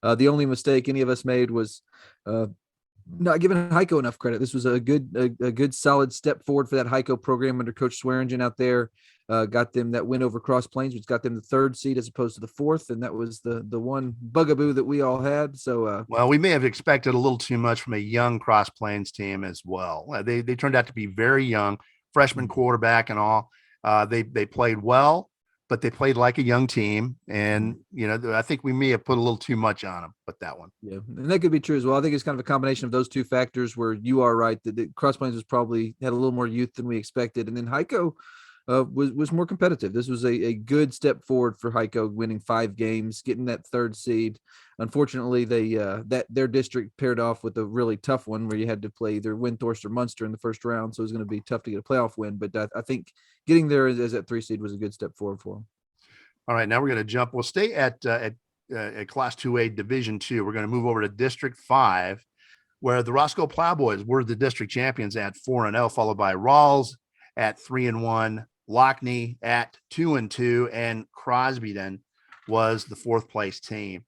The only mistake any of us made was not giving Heiko enough credit. This was a good solid step forward for that Heiko program under Coach Swearingen out there. Got them that win over Cross Plains, which got them the 3rd seed as opposed to the 4th, and that was the one bugaboo that we all had. So, well, we may have expected a little too much from a young Cross Plains team as well. They turned out to be very young, freshman quarterback and all. They played well, but they played like a young team, and I think we may have put a little too much on them. But that one, yeah, and that could be true as well. I think it's kind of a combination of those two factors. Where you are right that the Cross Plains was probably had a little more youth than we expected, and then Heiko was more competitive. This was a good step forward for Heiko, winning 5 games, getting that 3rd seed. Unfortunately, their district paired off with a really tough one where you had to play either Windthorst or Munster in the first round, so it was going to be tough to get a playoff win. But I think getting there as that 3 seed was a good step forward for them. All right, now we're going to jump. We'll stay at Class 2A Division II. We're going to move over to District 5, where the Roscoe Plowboys were the district champions at 4-0, followed by Rawls at 3-1. Lockney at 2-2, and Crosbyton was the 4th place team.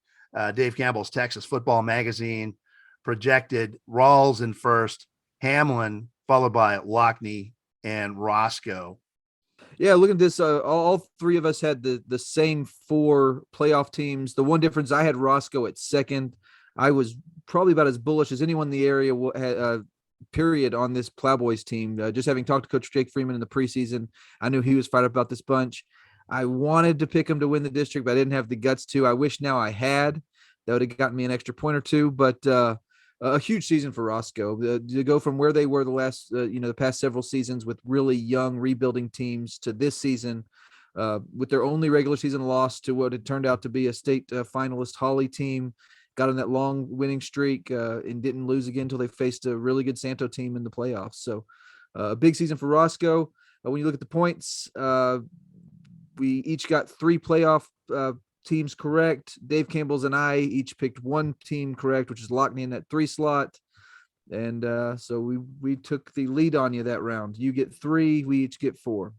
Dave Campbell's Texas Football Magazine projected Rawls in first, Hamlin followed by Lockney and Roscoe. Yeah, look at this. All 3 of us had the same 4 playoff teams. The one difference, I had Roscoe at 2nd. I was probably about as bullish as anyone in the area period on this Plowboys team. Just having talked to Coach Jake Freeman in the preseason, I knew he was fired up about this bunch. I wanted to pick him to win the district, but I didn't have the guts to. I wish now I had. That would have gotten me an extra point or two, but a huge season for Roscoe. To go from where they were the past several seasons with really young rebuilding teams to this season with their only regular season loss to what had turned out to be a state finalist Holly team, got on that long winning streak and didn't lose again until they faced a really good Santo team in the playoffs. So a big season for Roscoe. When you look at the points, we each got 3 playoff teams correct. Dave Campbell's and I each picked 1 team correct, which is Lockney in that 3 slot. And so we took the lead on you that round. You get 3, we each get 4,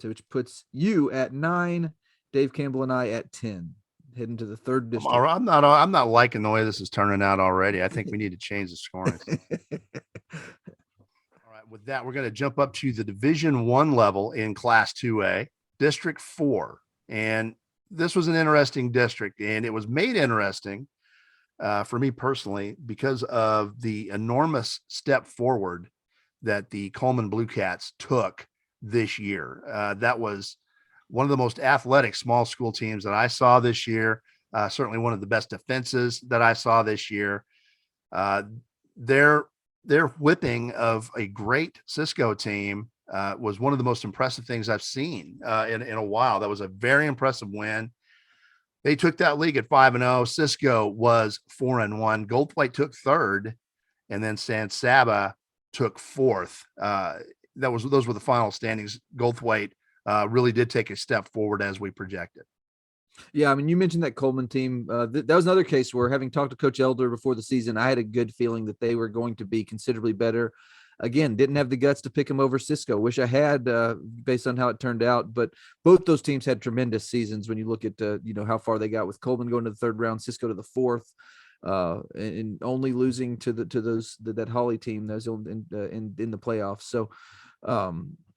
which puts you at 9, Dave Campbell and I at 10, heading to the 3rd district. I'm not liking the way this is turning out already. I think we need to change the scoring. All right, with that, we're going to jump up to the Division 1 level in Class 2A, District 4. And this was an interesting district, and it was made interesting for me personally because of the enormous step forward that the Coleman Blue Cats took this year. That was one of the most athletic small school teams that I saw this year. Certainly one of the best defenses that I saw this year. Their whipping of a great Cisco team was one of the most impressive things I've seen in a while. That was a very impressive win. They took that league at 5-0. Cisco was 4-1. Goldthwait took 3rd, and then San Saba took 4th. Those were the final standings. Goldthwait really did take a step forward as we projected. Yeah, I mean, you mentioned that Coleman team. That was another case where, having talked to Coach Elder before the season, I had a good feeling that they were going to be considerably better. Again, didn't have the guts to pick him over Cisco. Wish I had, based on how it turned out. But both those teams had tremendous seasons when you look at how far they got, with Coleman going to the 3rd round, Cisco to the 4th, and only losing to that Holly team that was in the playoffs. So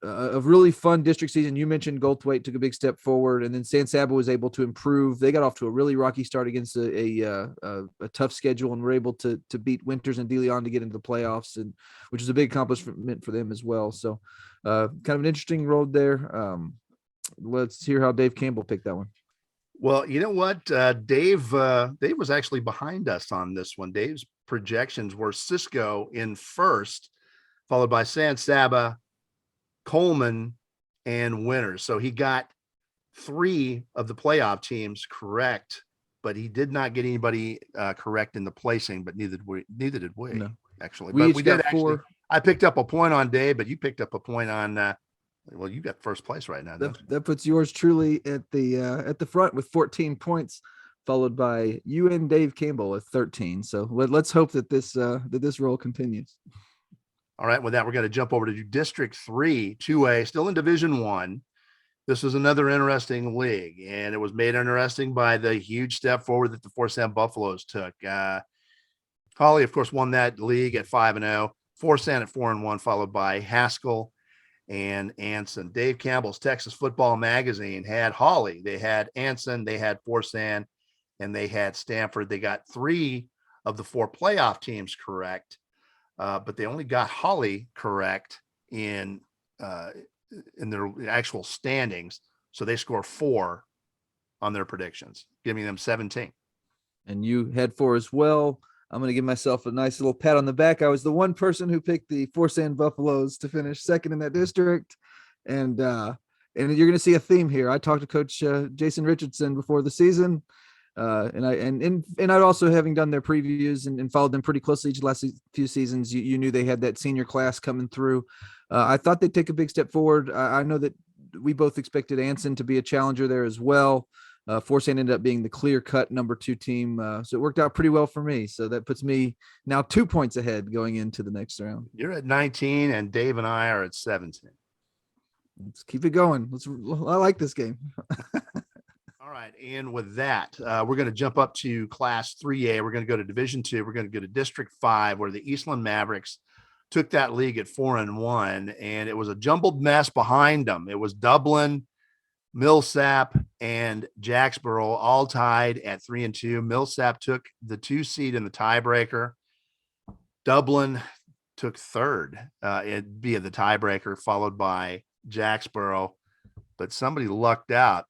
a really fun district season. You mentioned Goldthwait took a big step forward, and then San Saba was able to improve. They got off to a really rocky start against a tough schedule, and were able to beat Winters and De Leon to get into the playoffs, and which is a big accomplishment for them as well. So kind of an interesting road there. Let's hear how Dave Campbell picked that one. Well, you know what? Dave was actually behind us on this one. Dave's projections were Cisco in 1st, followed by San Saba, Coleman, and Winters. So he got 3 of the playoff teams correct, but he did not get anybody correct in the placing, but neither did we. No. Actually. We did 4. I picked up a point on Dave, but you picked up a point on well, you got 1st place right now. That puts yours truly at the front with 14 points, followed by you and Dave Campbell at 13. So let's hope that this roll continues. All right, with that, we're going to jump over to District 3, 2A, still in Division 1. This was another interesting league, and it was made interesting by the huge step forward that the Forsan Buffaloes took. Holly, of course, won that league at 5-0. Forsan at 4-1, followed by Haskell and Anson. Dave Campbell's Texas Football Magazine had Holly. They had Anson, they had Forsan, and they had Stanford. They got 3 of the 4 playoff teams correct. But they only got Holly correct in their actual standings. So they score 4 on their predictions, giving them 17. And you had 4 as well. I'm going to give myself a nice little pat on the back. I was the one person who picked the Forsan Buffaloes to finish 2nd in that district. And you're going to see a theme here. I talked to Coach Jason Richardson before the season. And I'd also, having done their previews and followed them pretty closely each last few seasons, you knew they had that senior class coming through. I thought they'd take a big step forward. I know that we both expected Anson to be a challenger there as well. Forsan ended up being the clear-cut number 2 team, so it worked out pretty well for me. So that puts me now 2 points ahead going into the next round. You're at 19, and Dave and I are at 17. Let's keep it going. I like this game. All right, and with that, we're going to jump up to Class 3A. We're going to go to Division 2. We're going to go to District 5, where the Eastland Mavericks took that league at 4-1, and it was a jumbled mess behind them. It was Dublin, Millsap, and Jacksboro all tied at 3-2. Millsap took the 2 seed in the tiebreaker. Dublin took 3rd via the tiebreaker, followed by Jacksboro. But somebody lucked out.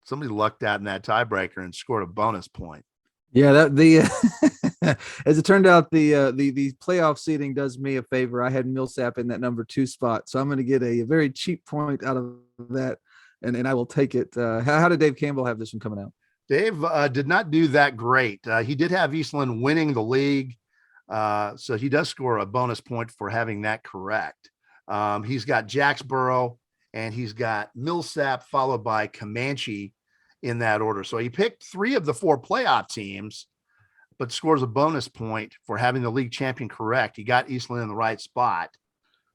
Somebody lucked out in that tiebreaker and scored a bonus point. Yeah, as it turned out, the playoff seeding does me a favor. I had Millsap in that number 2 spot, so I'm going to get a very cheap point out of that, and I will take it. How did Dave Campbell have this one coming out? Dave did not do that great. He did have Eastland winning the league. So he does score a bonus point for having that correct. He's got Jacksboro and he's got Millsap followed by Comanche in that order. So he picked 3 of the 4 playoff teams, but scores a bonus point for having the league champion correct. He got Eastland in the right spot.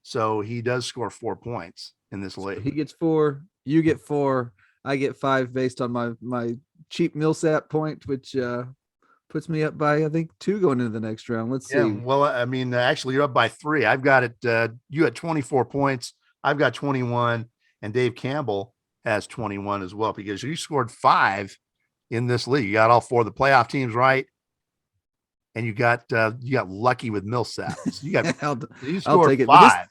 So he does score 4 points in this league. So he gets 4, you get 4, I get 5 based on my cheap Millsap point, which puts me up by, I think, 2 going into the next round. Let's see. Well, I mean, actually, you're up by 3. I've got it. You had 24 points. I've got 21, and Dave Campbell has 21 as well because you scored 5 in this league. You got all 4 of the playoff teams right, and you got lucky with Millsap. So you got you scored I'll take it. 5.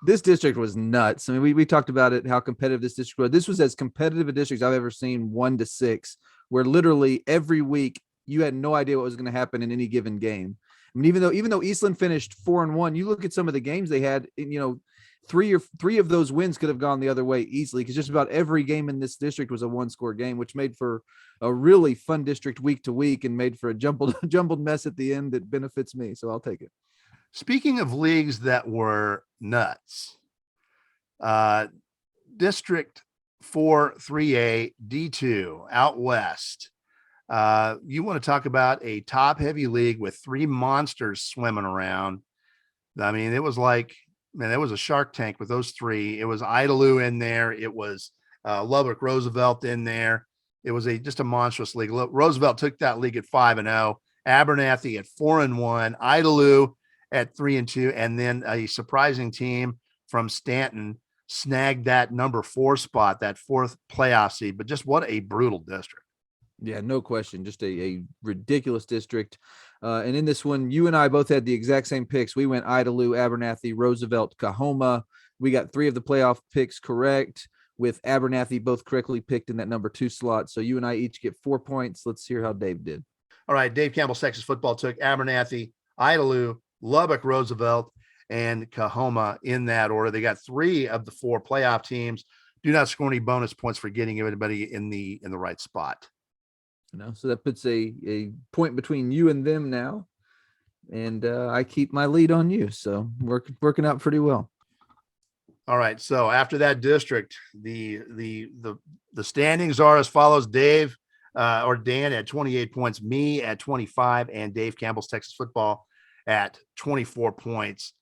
This district was nuts. I mean, we talked about it, how competitive this district was. This was as competitive a district I've ever seen, 1 to 6, where literally every week you had no idea what was going to happen in any given game. I mean, even though Eastland finished 4-1, you look at some of the games they had, and, 3 of those wins could have gone the other way easily, because just about every game in this district was a 1-score game, which made for a really fun district week to week and made for a jumbled mess at the end that benefits me. So I'll take it. Speaking of leagues that were nuts, District 4 3A D2 out west. You want to talk about a top heavy league with 3 monsters swimming around. I mean, it was like, man, it was a Shark Tank with those 3. It was Idalou in there. It was Lubbock Roosevelt in there. It was just a monstrous league. Roosevelt took that league at 5-0, Abernathy at 4-1, Idalou at 3-2, and then a surprising team from Stanton snagged that number 4 spot, that 4th playoff seed. But just what a brutal district. Yeah, no question. Just a ridiculous district. And in this one, you and I both had the exact same picks. We went Idalou, Abernathy, Roosevelt, Cahoma. We got 3 of the playoff picks correct, with Abernathy both correctly picked in that number 2 slot. So you and I each get 4 points. Let's hear how Dave did. All right. Dave Campbell's Texas Football took Abernathy, Idalou, Lubbock Roosevelt, and Cahoma in that order. They got 3 of the 4 playoff teams. Do not score any bonus points for getting everybody in the right spot. So that puts a point between you and them now, and I keep my lead on you. So working out pretty well. All right. So after that district, the standings are as follows: Dave or Dan at 28 points, me at 25, and Dave Campbell's Texas Football at 24 points.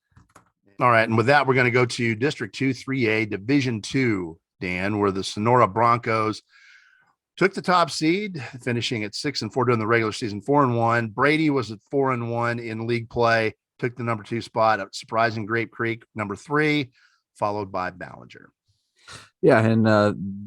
All right. And with that, we're going to go to District 2 3A Division 2, Dan, where the Sonora Broncos took the top seed, finishing at 6-4 during the regular season, 4-1. Brady was at 4-1 in league play, took the number 2 spot at surprising Grape Creek, number 3, followed by Ballinger. Yeah, and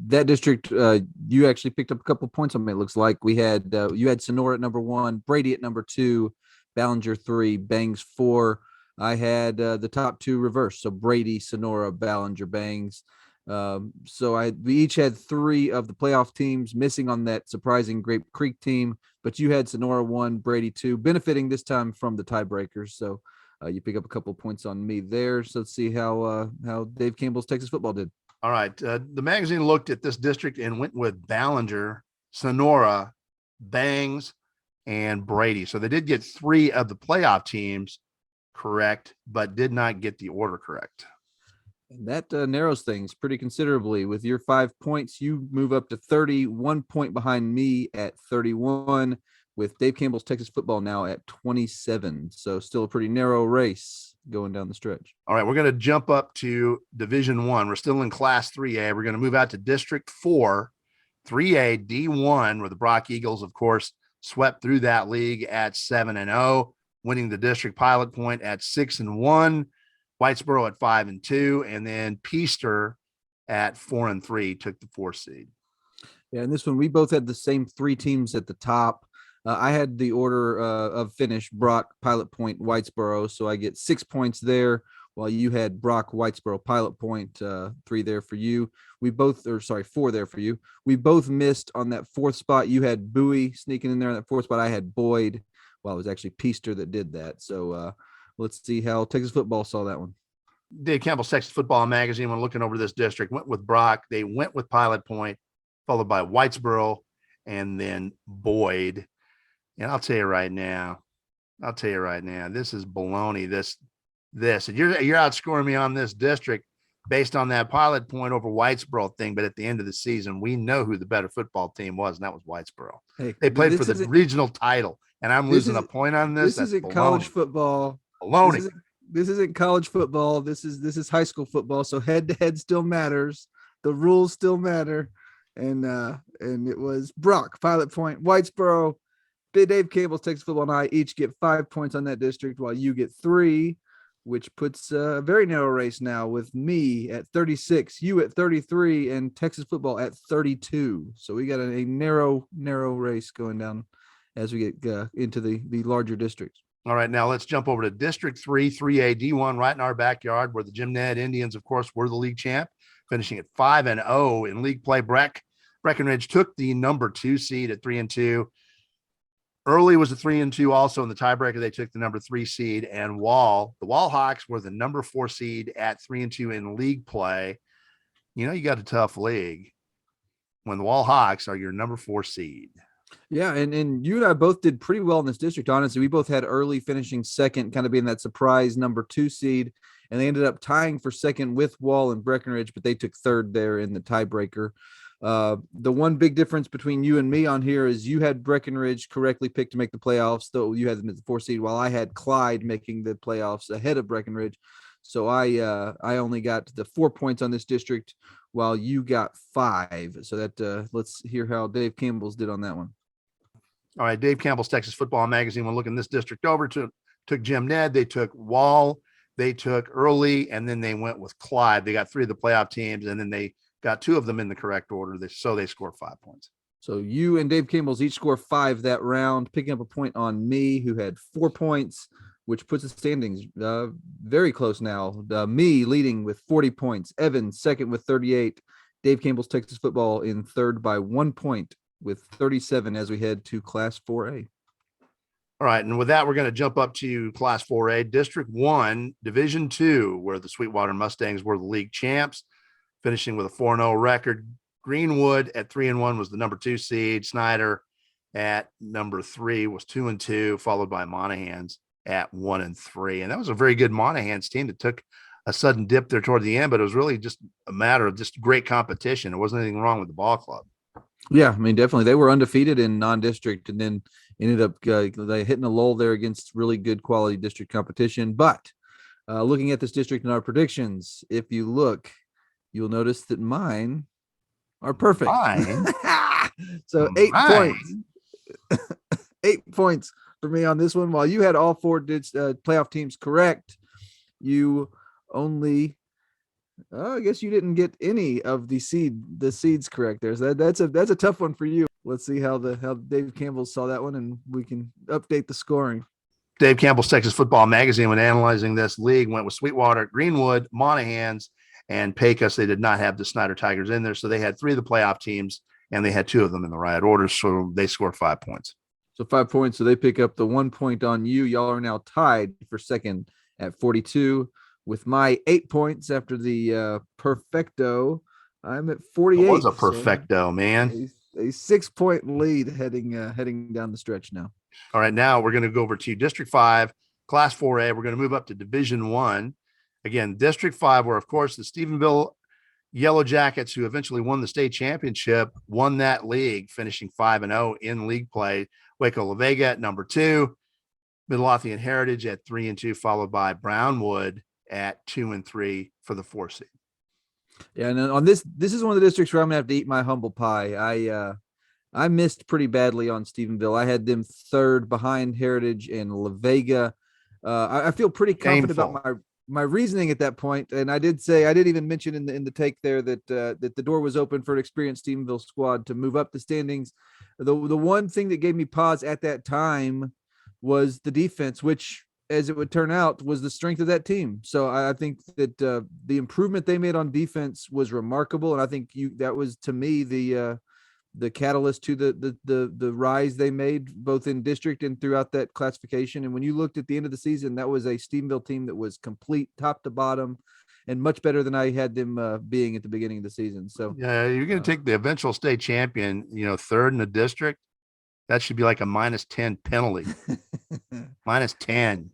that district, you actually picked up a couple points on me. It looks like we had you had Sonora at number 1, Brady at number 2, Ballinger 3, Bangs 4. I had the top 2 reversed, so Brady, Sonora, Ballinger, Bangs. So we each had 3 of the playoff teams missing on that surprising Grape Creek team, but you had Sonora 1, Brady 2, benefiting this time from the tiebreakers. So you pick up a couple of points on me there. So let's see how Dave Campbell's Texas Football did. All right. The magazine looked at this district and went with Ballinger, Sonora, Bangs, and Brady. So they did get 3 of the playoff teams correct, but did not get the order correct. And that narrows things pretty considerably. With your 5 points, you move up to 30, 1 point behind me at 31, with Dave Campbell's Texas Football now at 27. So still a pretty narrow race going down the stretch. All right, we're going to jump up to Division 1. We're still in Class 3A. We're going to move out to District 4, 3A D1, where the Brock Eagles, of course, swept through that league at 7-0, winning the district pilot point at 6-1. Whitesboro at 5-2, and then Peaster at 4-3 took the 4 seed. Yeah, and this one we both had the same 3 teams at the top. I had the order of finish: Brock, Pilot Point, Whitesboro. So I get 6 points there, while you had Brock, Whitesboro, Pilot Point, 3 there for you. 4 there for you. We both missed on that 4th spot. You had Bowie sneaking in there on that 4th spot. I had Boyd. Well, it was actually Peaster that did that. So let's see how Texas Football saw that one. Dave Campbell's Texas Football magazine, when looking over this district, went with Brock. They went with Pilot Point, followed by Whitesboro and then Boyd. And I'll tell you right now, this is baloney. And you're outscoring me on this district based on that pilot point over Whitesboro thing. But at the end of the season, we know who the better football team was, and that was Whitesboro. Hey, they played for the regional title, and I'm losing a point on this. This isn't college football. Baloney. This isn't college football. This is high school football. So head to head still matters. The rules still matter. And it was Brock, Pilot Point, Whitesboro, Dave Campbell's Texas Football and I each get 5 points on that district, while you get 3, which puts a very narrow race now with me at 36, you at 33, and Texas Football at 32. So we got a narrow race going down as we get into the larger districts. All right, now let's jump over to District 3, 3A D1, right in our backyard, where the Jim Ned Indians, of course, were the league champ, finishing at 5-0 in league play. Breckenridge took the number 2 seed at 3-2. Early was a 3-2 also in the tiebreaker. They took the number 3 seed, and the Wall Hawks were the number 4 seed at 3-2 in league play. You know, you got a tough league when the Wall Hawks are your number 4 seed. Yeah, and you and I both did pretty well in this district. Honestly, we both had early finishing second, kind of being that surprise number 2 seed, and they ended up tying for second with Wall and Breckenridge, but they took third there in the tiebreaker. The one big difference between you and me on here is you had Breckenridge correctly picked to make the playoffs, though you had them at the 4 seed, while I had Clyde making the playoffs ahead of Breckenridge. So I only got the 4 points on this district, while you got 5. So that let's hear how Dave Campbell's did on that one. All right, Dave Campbell's Texas Football Magazine, when looking this district over, took Jim Ned, they took Wall, they took Early, and then they went with Clyde. They got 3 of the playoff teams, and then they got 2 of them in the correct order. So they scored 5 points. So you and Dave Campbell's each score 5 that round, picking up a point on me, who had 4 points, which puts the standings very close now. Me leading with 40 points, Evan second with 38, Dave Campbell's Texas Football in third by 1 point with 37 as we head to Class 4A. All right, and with that, we're going to jump up to Class 4A, District 1, Division 2, where the Sweetwater Mustangs were the league champs, finishing with a 4-0 record. Greenwood at 3-1 was the number 2 seed. Snyder at number 3 was 2-2, followed by Monahans at 1-3. And that was a very good Monahans team that took a sudden dip there toward the end, but it was really just a matter of just great competition. There wasn't anything wrong with the ball club. Yeah, I mean, definitely. They were undefeated in non-district and then ended up they hitting a lull there against really good quality district competition. But looking at this district and our predictions, if you look, you'll notice that mine are perfect. So 8 points. 8 points for me on this one. While you had all 4 playoff teams correct, you only I guess you didn't get any of the seeds correct there. So that's a tough one for you. Let's see how Dave Campbell saw that one, and we can update the scoring. Dave Campbell's Texas Football Magazine, when analyzing this league, went with Sweetwater, Greenwood, Monahans, and Pecos. They did not have the Snyder Tigers in there, so they had 3 of the playoff teams, and they had 2 of them in the right order, so they scored 5 points. So 5 points, so they pick up the 1 point on you. Y'all are now tied for second at 42. With my 8 points after the perfecto, I'm at 48. It was a perfecto, man. A 6 point lead heading down the stretch now. All right, now we're going to go over to District 5, Class 4A. We're going to move up to Division 1. Again, District 5, where, of course, the Stephenville Yellow Jackets, who eventually won the state championship, won that league, finishing 5-0 in league play. Waco La Vega at number 2, Midlothian Heritage at 3-2, followed by Brownwood at 2-3 for the 4 seed. Yeah, and on this is one of the districts where I'm gonna have to eat my humble pie. I missed pretty badly on Stephenville. I had them third behind Heritage and La Vega. I feel pretty confident about my reasoning at that point, and I did even mention in the take there that the door was open for an experienced Stephenville squad to move up the standings. The one thing that gave me pause at that time was the defense, which, as it would turn out, was the strength of that team. So I think that the improvement they made on defense was remarkable, and I think that was, to me, the catalyst to the rise they made both in district and throughout that classification. And when you looked at the end of the season, that was a Stephenville team that was complete top to bottom, and much better than I had them being at the beginning of the season. So yeah, you're going to take the eventual state champion, third in the district. That should be like a -10 penalty. -10.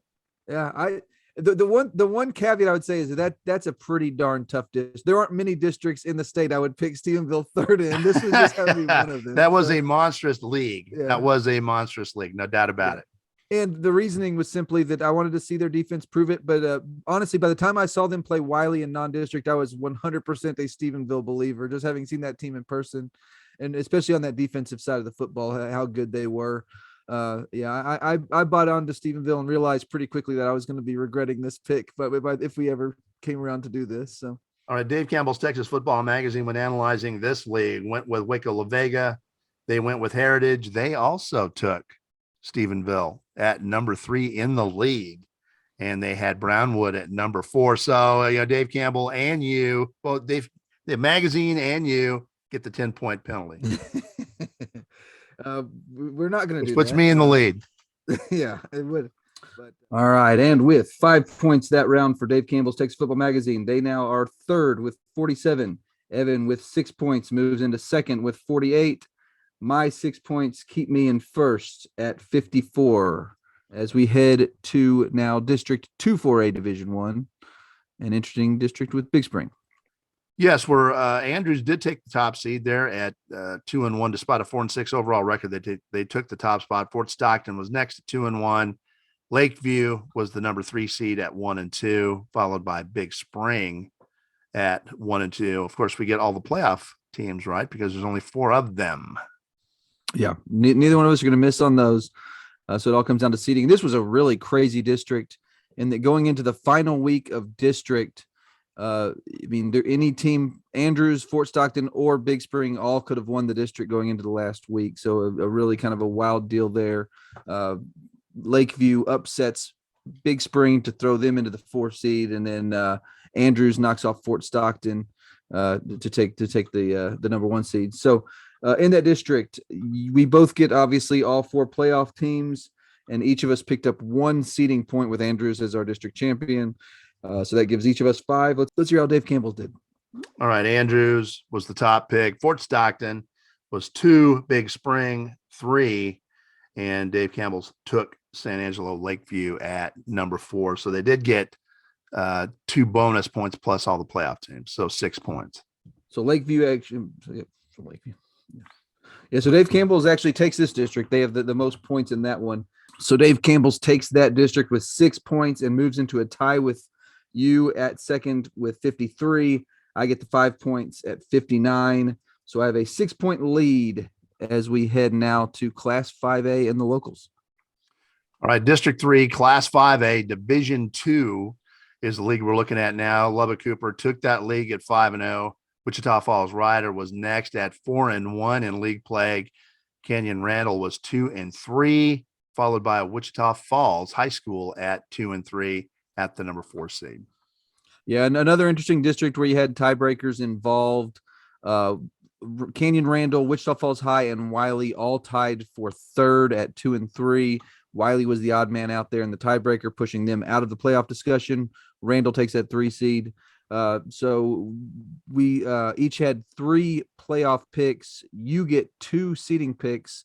Yeah, the one caveat I would say is that's a pretty darn tough district. There aren't many districts in the state I would pick Stephenville third in. This was just going to be one of them. That was a monstrous league. Yeah. That was a monstrous league, no doubt about it. And the reasoning was simply that I wanted to see their defense prove it. But honestly, by the time I saw them play Wiley in non-district, I was 100% a Stephenville believer, just having seen that team in person, and especially on that defensive side of the football, how good they were. I bought on to Stephenville and realized pretty quickly that I was going to be regretting this pick, but if we ever came around to do this. So, all right, Dave Campbell's Texas Football Magazine, when analyzing this league, went with Waco La Vega. They went with Heritage. They also took Stephenville at number 3 in the league, and they had Brownwood at number 4. So, Dave Campbell and you, both the magazine and you get the 10-point penalty. We're not going to do that. Puts me in the lead. Yeah, it would. But, all right. And with 5 points that round for Dave Campbell's Texas Football Magazine, they now are third with 47. Evan with 6 points moves into second with 48. My 6 points keep me in first at 54 as we head to now District 2-4A Division 1, an interesting district with Big Spring. Yes, where Andrews did take the top seed there at 2-1, despite a 4-6 overall record. They took the top spot. Fort Stockton was next at 2-1. Lakeview was the number 3 seed at 1-2, followed by Big Spring at 1-2. Of course, we get all the playoff teams, right? Because there's only 4 of them. Yeah, neither one of us are going to miss on those. So it all comes down to seeding. This was a really crazy district, and that going into the final week of district, any team, Andrews, Fort Stockton, or Big Spring, all could have won the district going into the last week. So a really kind of a wild deal there. Lakeview upsets Big Spring to throw them into the 4th seed, and then Andrews knocks off Fort Stockton to take the number 1 seed. So in that district, we both get obviously all 4 playoff teams, and each of us picked up 1 seeding point with Andrews as our district champion. So that gives each of us 5. Let's hear how Dave Campbell did. All right. Andrews was the top pick. Fort Stockton was 2, Big Spring 3, and Dave Campbell's took San Angelo Lakeview at number 4. So they did get 2 bonus points plus all the playoff teams. So 6 points. So Lakeview actually, from Lakeview. Yeah. So Dave Campbell's actually takes this district. They have the most points in that one. So Dave Campbell's takes that district with 6 points and moves into a tie with you at second with 53. I get the 5 points at 59. So I have a 6-point lead as we head now to Class 5A in the locals. All right. District 3, Class 5A, Division 2 is the league we're looking at now. Lubbock Cooper took that league at 5-0. Wichita Falls Rider was next at 4-1 in league play. Canyon Randall was 2-3, followed by Wichita Falls High School at 2-3 at the number 4 seed. Yeah, and another interesting district where you had tiebreakers involved. Canyon Randall, Wichita Falls High, and Wiley all tied for third at 2-3. Wiley was the odd man out there in the tiebreaker, pushing them out of the playoff discussion. Randall takes that 3 seed. So we each had 3 playoff picks. You get 2 seeding picks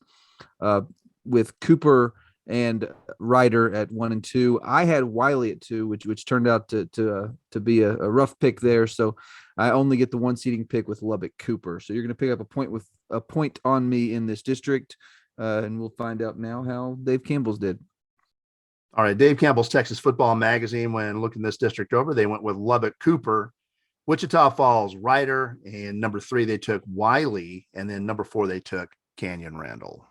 with Cooper and Ryder at 1 and 2. I had Wiley at 2, which turned out to be a rough pick there. So I only get the 1 seeding pick with Lubbock Cooper. So you're going to pick up a point on me in this district, and we'll find out now how Dave Campbell's did. All right, Dave Campbell's Texas Football Magazine, when looking this district over, they went with Lubbock Cooper, Wichita Falls Ryder, and number 3 they took Wiley, and then number 4 they took Canyon Randall.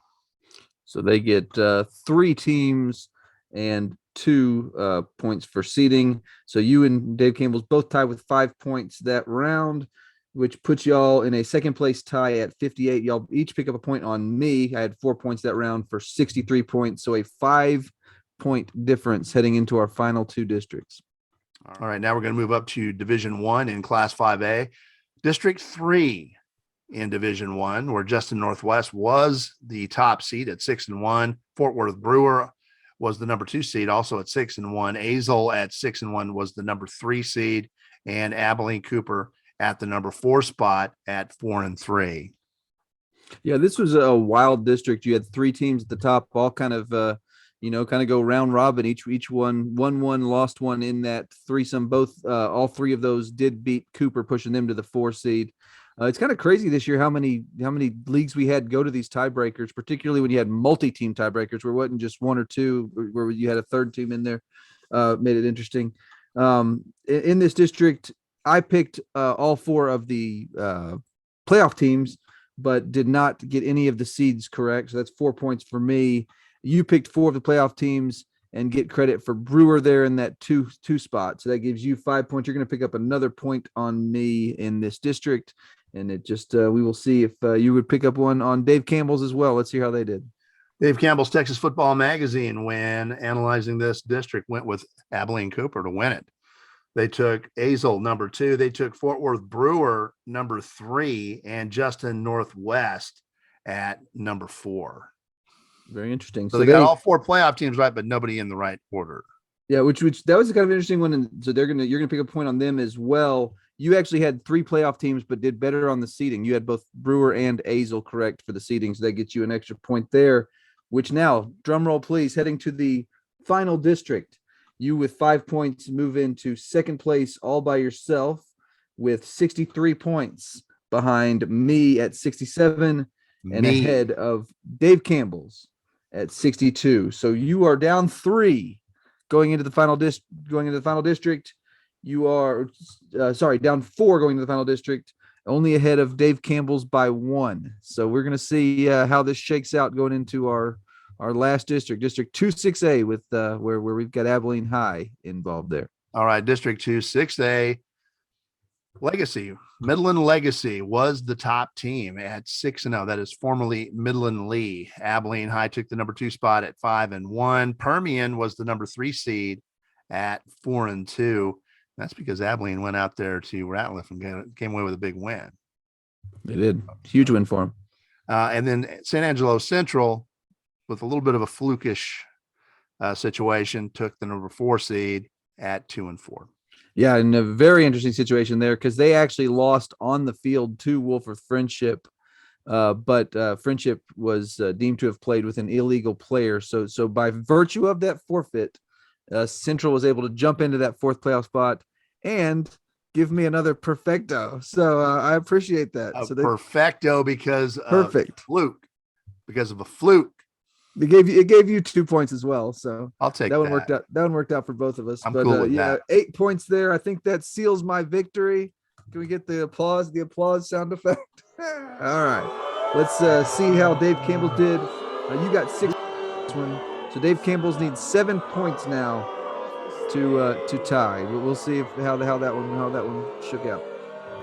So they get 3 teams and 2 points for seeding. So you and Dave Campbell's both tied with 5 points that round, which puts y'all in a second place tie at 58. Y'all each pick up a point on me. I had 4 points that round for 63 points. So a 5-point difference heading into our final 2 districts. All right, now we're going to move up to Division 1 in Class 5A. District 3 in Division 1, where Justin Northwest was the top seed at 6-1. Fort Worth Brewer was the number 2 seed, also at 6-1. Azel at 6-1 was the number 3 seed. and Abilene Cooper at the number 4 spot at 4-3. Yeah, this was a wild district. You had 3 teams at the top, all kind of go round robin. Each one won one, lost one in that threesome. Both all 3 of those did beat Cooper, pushing them to the 4 seed. It's kind of crazy this year how many leagues we had go to these tiebreakers, particularly when you had multi-team tiebreakers where it wasn't just 1 or 2, where you had a third team in there. Made it interesting. In this district, I picked all 4 of the playoff teams, but did not get any of the seeds correct. So that's 4 points for me. You picked 4 of the playoff teams and get credit for Brewer there in that two spot. So that gives you 5 points. You're going to pick up another point on me in this district. And it just, we will see if you would pick up one on Dave Campbell's as well. Let's see how they did. Dave Campbell's Texas Football Magazine, when analyzing this district, went with Abilene Cooper to win it. They took Azle, number 2. They took Fort Worth Brewer, number 3, and Justin Northwest at number 4. Very interesting. So they got all 4 playoff teams right, but nobody in the right order. Yeah, which that was a kind of interesting one. And so you're gonna pick a point on them as well. You actually had 3 playoff teams, but did better on the seeding. You had both Brewer and Azle correct for the seeding, so that gets you an extra point there. Which now, drum roll please, heading to the final district. You with 5 points move into second place all by yourself with 63 points behind me at 67 and ahead of Dave Campbell's at 62. So you are down 3 going into the final district. You are down 4 going to the final district, only ahead of Dave Campbell's by 1. So we're going to see how this shakes out going into our last district, District 2-6A, with where we've got Abilene High involved there. All right, District 2-6A, Legacy. Midland Legacy was the top team at 6-0. That is formerly Midland Lee. Abilene High took the number 2 spot at 5-1. Permian was the number 3 seed at 4-2. That's because Abilene went out there to Ratliff and came away with a big win. They did. Huge win for them. And then San Angelo Central, with a little bit of a flukish situation, took the number 4 seed at 2-4. Yeah, and a very interesting situation there because they actually lost on the field to Wolford Friendship, but Friendship was deemed to have played with an illegal player. So by virtue of that forfeit, Central was able to jump into that 4th playoff spot and give me another perfecto. So I appreciate that. So perfecto because perfect of fluke, because of a fluke. It gave you 2 points as well. So I'll take that. That one worked out for both of us. I'm cool with that. 8 points there. I think that seals my victory. Can we get the applause sound effect? All right. Let's see how Dave Campbell did. You got 6 one. So Dave Campbell's needs 7 points now to tie. We'll see how that one shook out.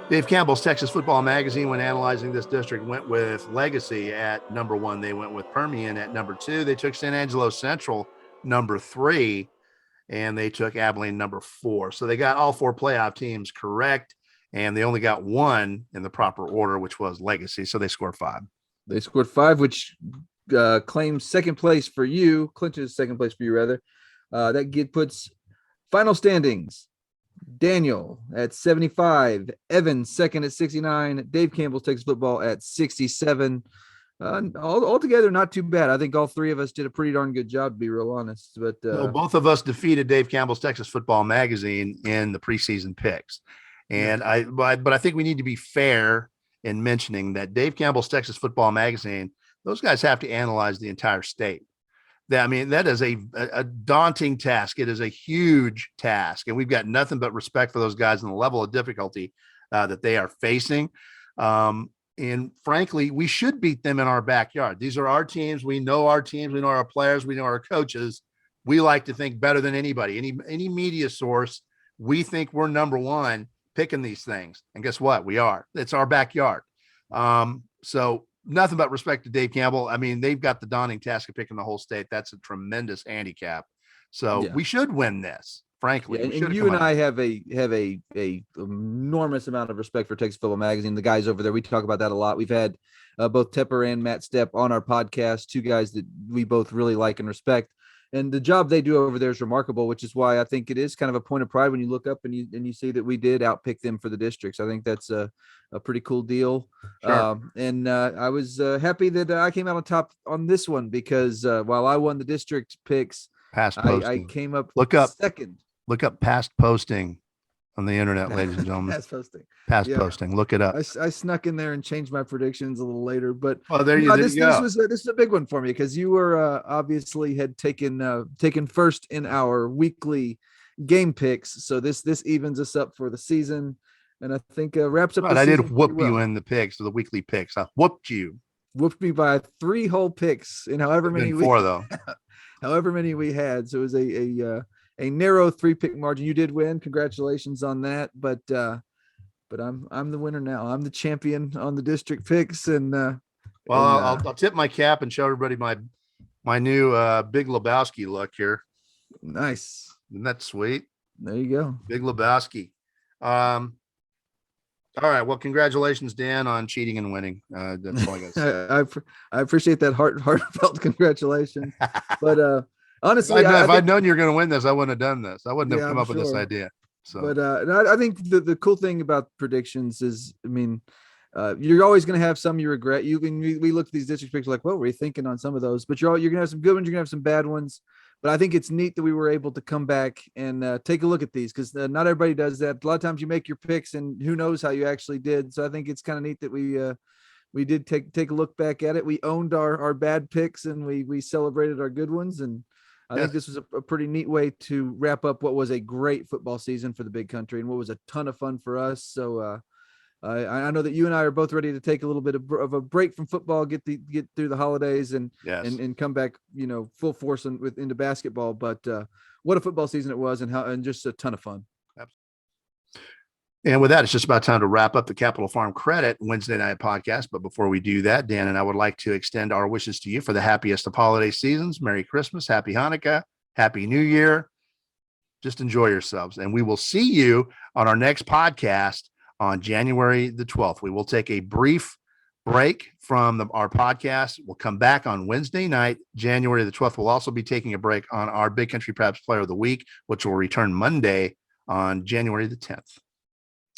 Dave Campbell's Texas Football Magazine, when analyzing this district, went with Legacy at number 1. They went with Permian at number 2. They took San Angelo Central number 3, and they took Abilene number 4. So they got all 4 playoff teams correct, and they only got 1 in the proper order, which was Legacy. So they scored 5. They scored 5, which claims second place for you, clinches second place for you rather. That puts final standings. Daniel at 75, Evan second at 69, Dave Campbell's Texas Football at 67. Altogether, not too bad. I think all 3 of us did a pretty darn good job, to be real honest. But both of us defeated Dave Campbell's Texas Football Magazine in the preseason picks, and I think we need to be fair in mentioning that Dave Campbell's Texas Football Magazine, those guys have to analyze the entire state. That is a daunting task. It is a huge task, and we've got nothing but respect for those guys and the level of difficulty that they are facing. And frankly, we should beat them in our backyard. These are our teams. We know our teams. We know our players. We know our coaches. We like to think better than anybody. Any media source, we think we're number 1 picking these things. And guess what? We are. It's our backyard. So nothing but respect to Dave Campbell. They've got the daunting task of picking the whole state. That's a tremendous handicap. So we should win this, frankly. Yeah, and you and I have a enormous amount of respect for Texas Football Magazine. The guys over there, we talk about that a lot. We've had both Tepper and Matt Stepp on our podcast, 2 guys that we both really like and respect. and the job they do over there is remarkable, which is why I think it is kind of a point of pride when you look up and you see that we did outpick them for the districts. I think that's a pretty cool deal. Sure. And I was happy that I came out on top on this one because while I won the district picks, Past I posting. came up Look up second. Look up past posting on the internet, ladies and gentlemen. Past posting. Past Yeah. posting. Look it up. I snuck in there and changed my predictions a little later, but Well, there you no, go. this is a big one for me because you were obviously had taken first in our weekly game picks, so this evens us up for the season, and I think wraps up. Right, the I season did whoop pretty well. you in the picks, the weekly picks. I whooped you. Whooped me by 3 whole picks in however many we 4 though. however many we had. So it was a narrow 3-pick margin. You did win. Congratulations on that. But I'm the winner now. I'm the champion on the district picks. And I'll tip my cap and show everybody my new Big Lebowski look here. Nice. Isn't that sweet? There you go. Big Lebowski. All right. Well, congratulations, Dan, on cheating and winning. That's all I got to say. I appreciate that heartfelt congratulations. But honestly, if I'd known you were going to win this, I wouldn't have done this. I wouldn't have come up with this idea. So, but I think the cool thing about predictions is, I mean, you're always going to have some you regret. We look at these district picks like, what were we thinking on some of those? But you're going to have some good ones. You're going to have some bad ones. But I think it's neat that we were able to come back and take a look at these because not everybody does that. A lot of times you make your picks and who knows how you actually did. So I think it's kind of neat that we did take a look back at it. We owned our bad picks and we celebrated our good ones. And I think this was a pretty neat way to wrap up what was a great football season for the big country and what was a ton of fun for us. So I know that you and I are both ready to take a little bit of a break from football, get through the holidays and come back, full force into basketball. But what a football season it was and just a ton of fun. And with that, it's just about time to wrap up the Capital Farm Credit Wednesday night podcast. But before we do that, Dan and I would like to extend our wishes to you for the happiest of holiday seasons. Merry Christmas, Happy Hanukkah, Happy New Year. Just enjoy yourselves. And we will see you on our next podcast on January the 12th. We will take a brief break from our podcast. We'll come back on Wednesday night, January the 12th. We'll also be taking a break on our Big Country Preps Player of the Week, which will return Monday on January the 10th.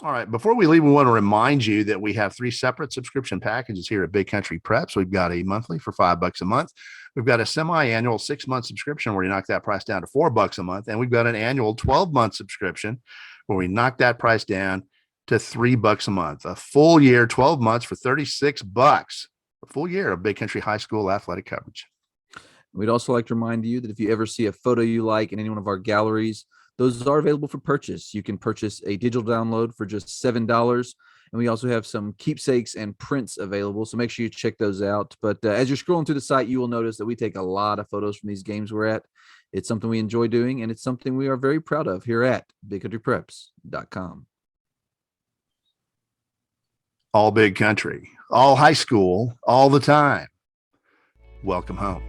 All right. Before we leave, we want to remind you that we have 3 separate subscription packages here at Big Country Preps. We've got a monthly for $5 a month. We've got a semi-annual 6-month subscription where you knock that price down to $4 a month. And we've got an annual 12-month subscription where we knock that price down to $3 a month. A full year, 12 months for $36. A full year of Big Country High School athletic coverage. We'd also like to remind you that if you ever see a photo you like in any one of our galleries, those are available for purchase. You can purchase a digital download for just $7. And we also have some keepsakes and prints available. So make sure you check those out. But as you're scrolling through the site, you will notice that we take a lot of photos from these games we're at. It's something we enjoy doing, and it's something we are very proud of here at BigCountryPreps.com. All Big Country, all high school, all the time. Welcome home.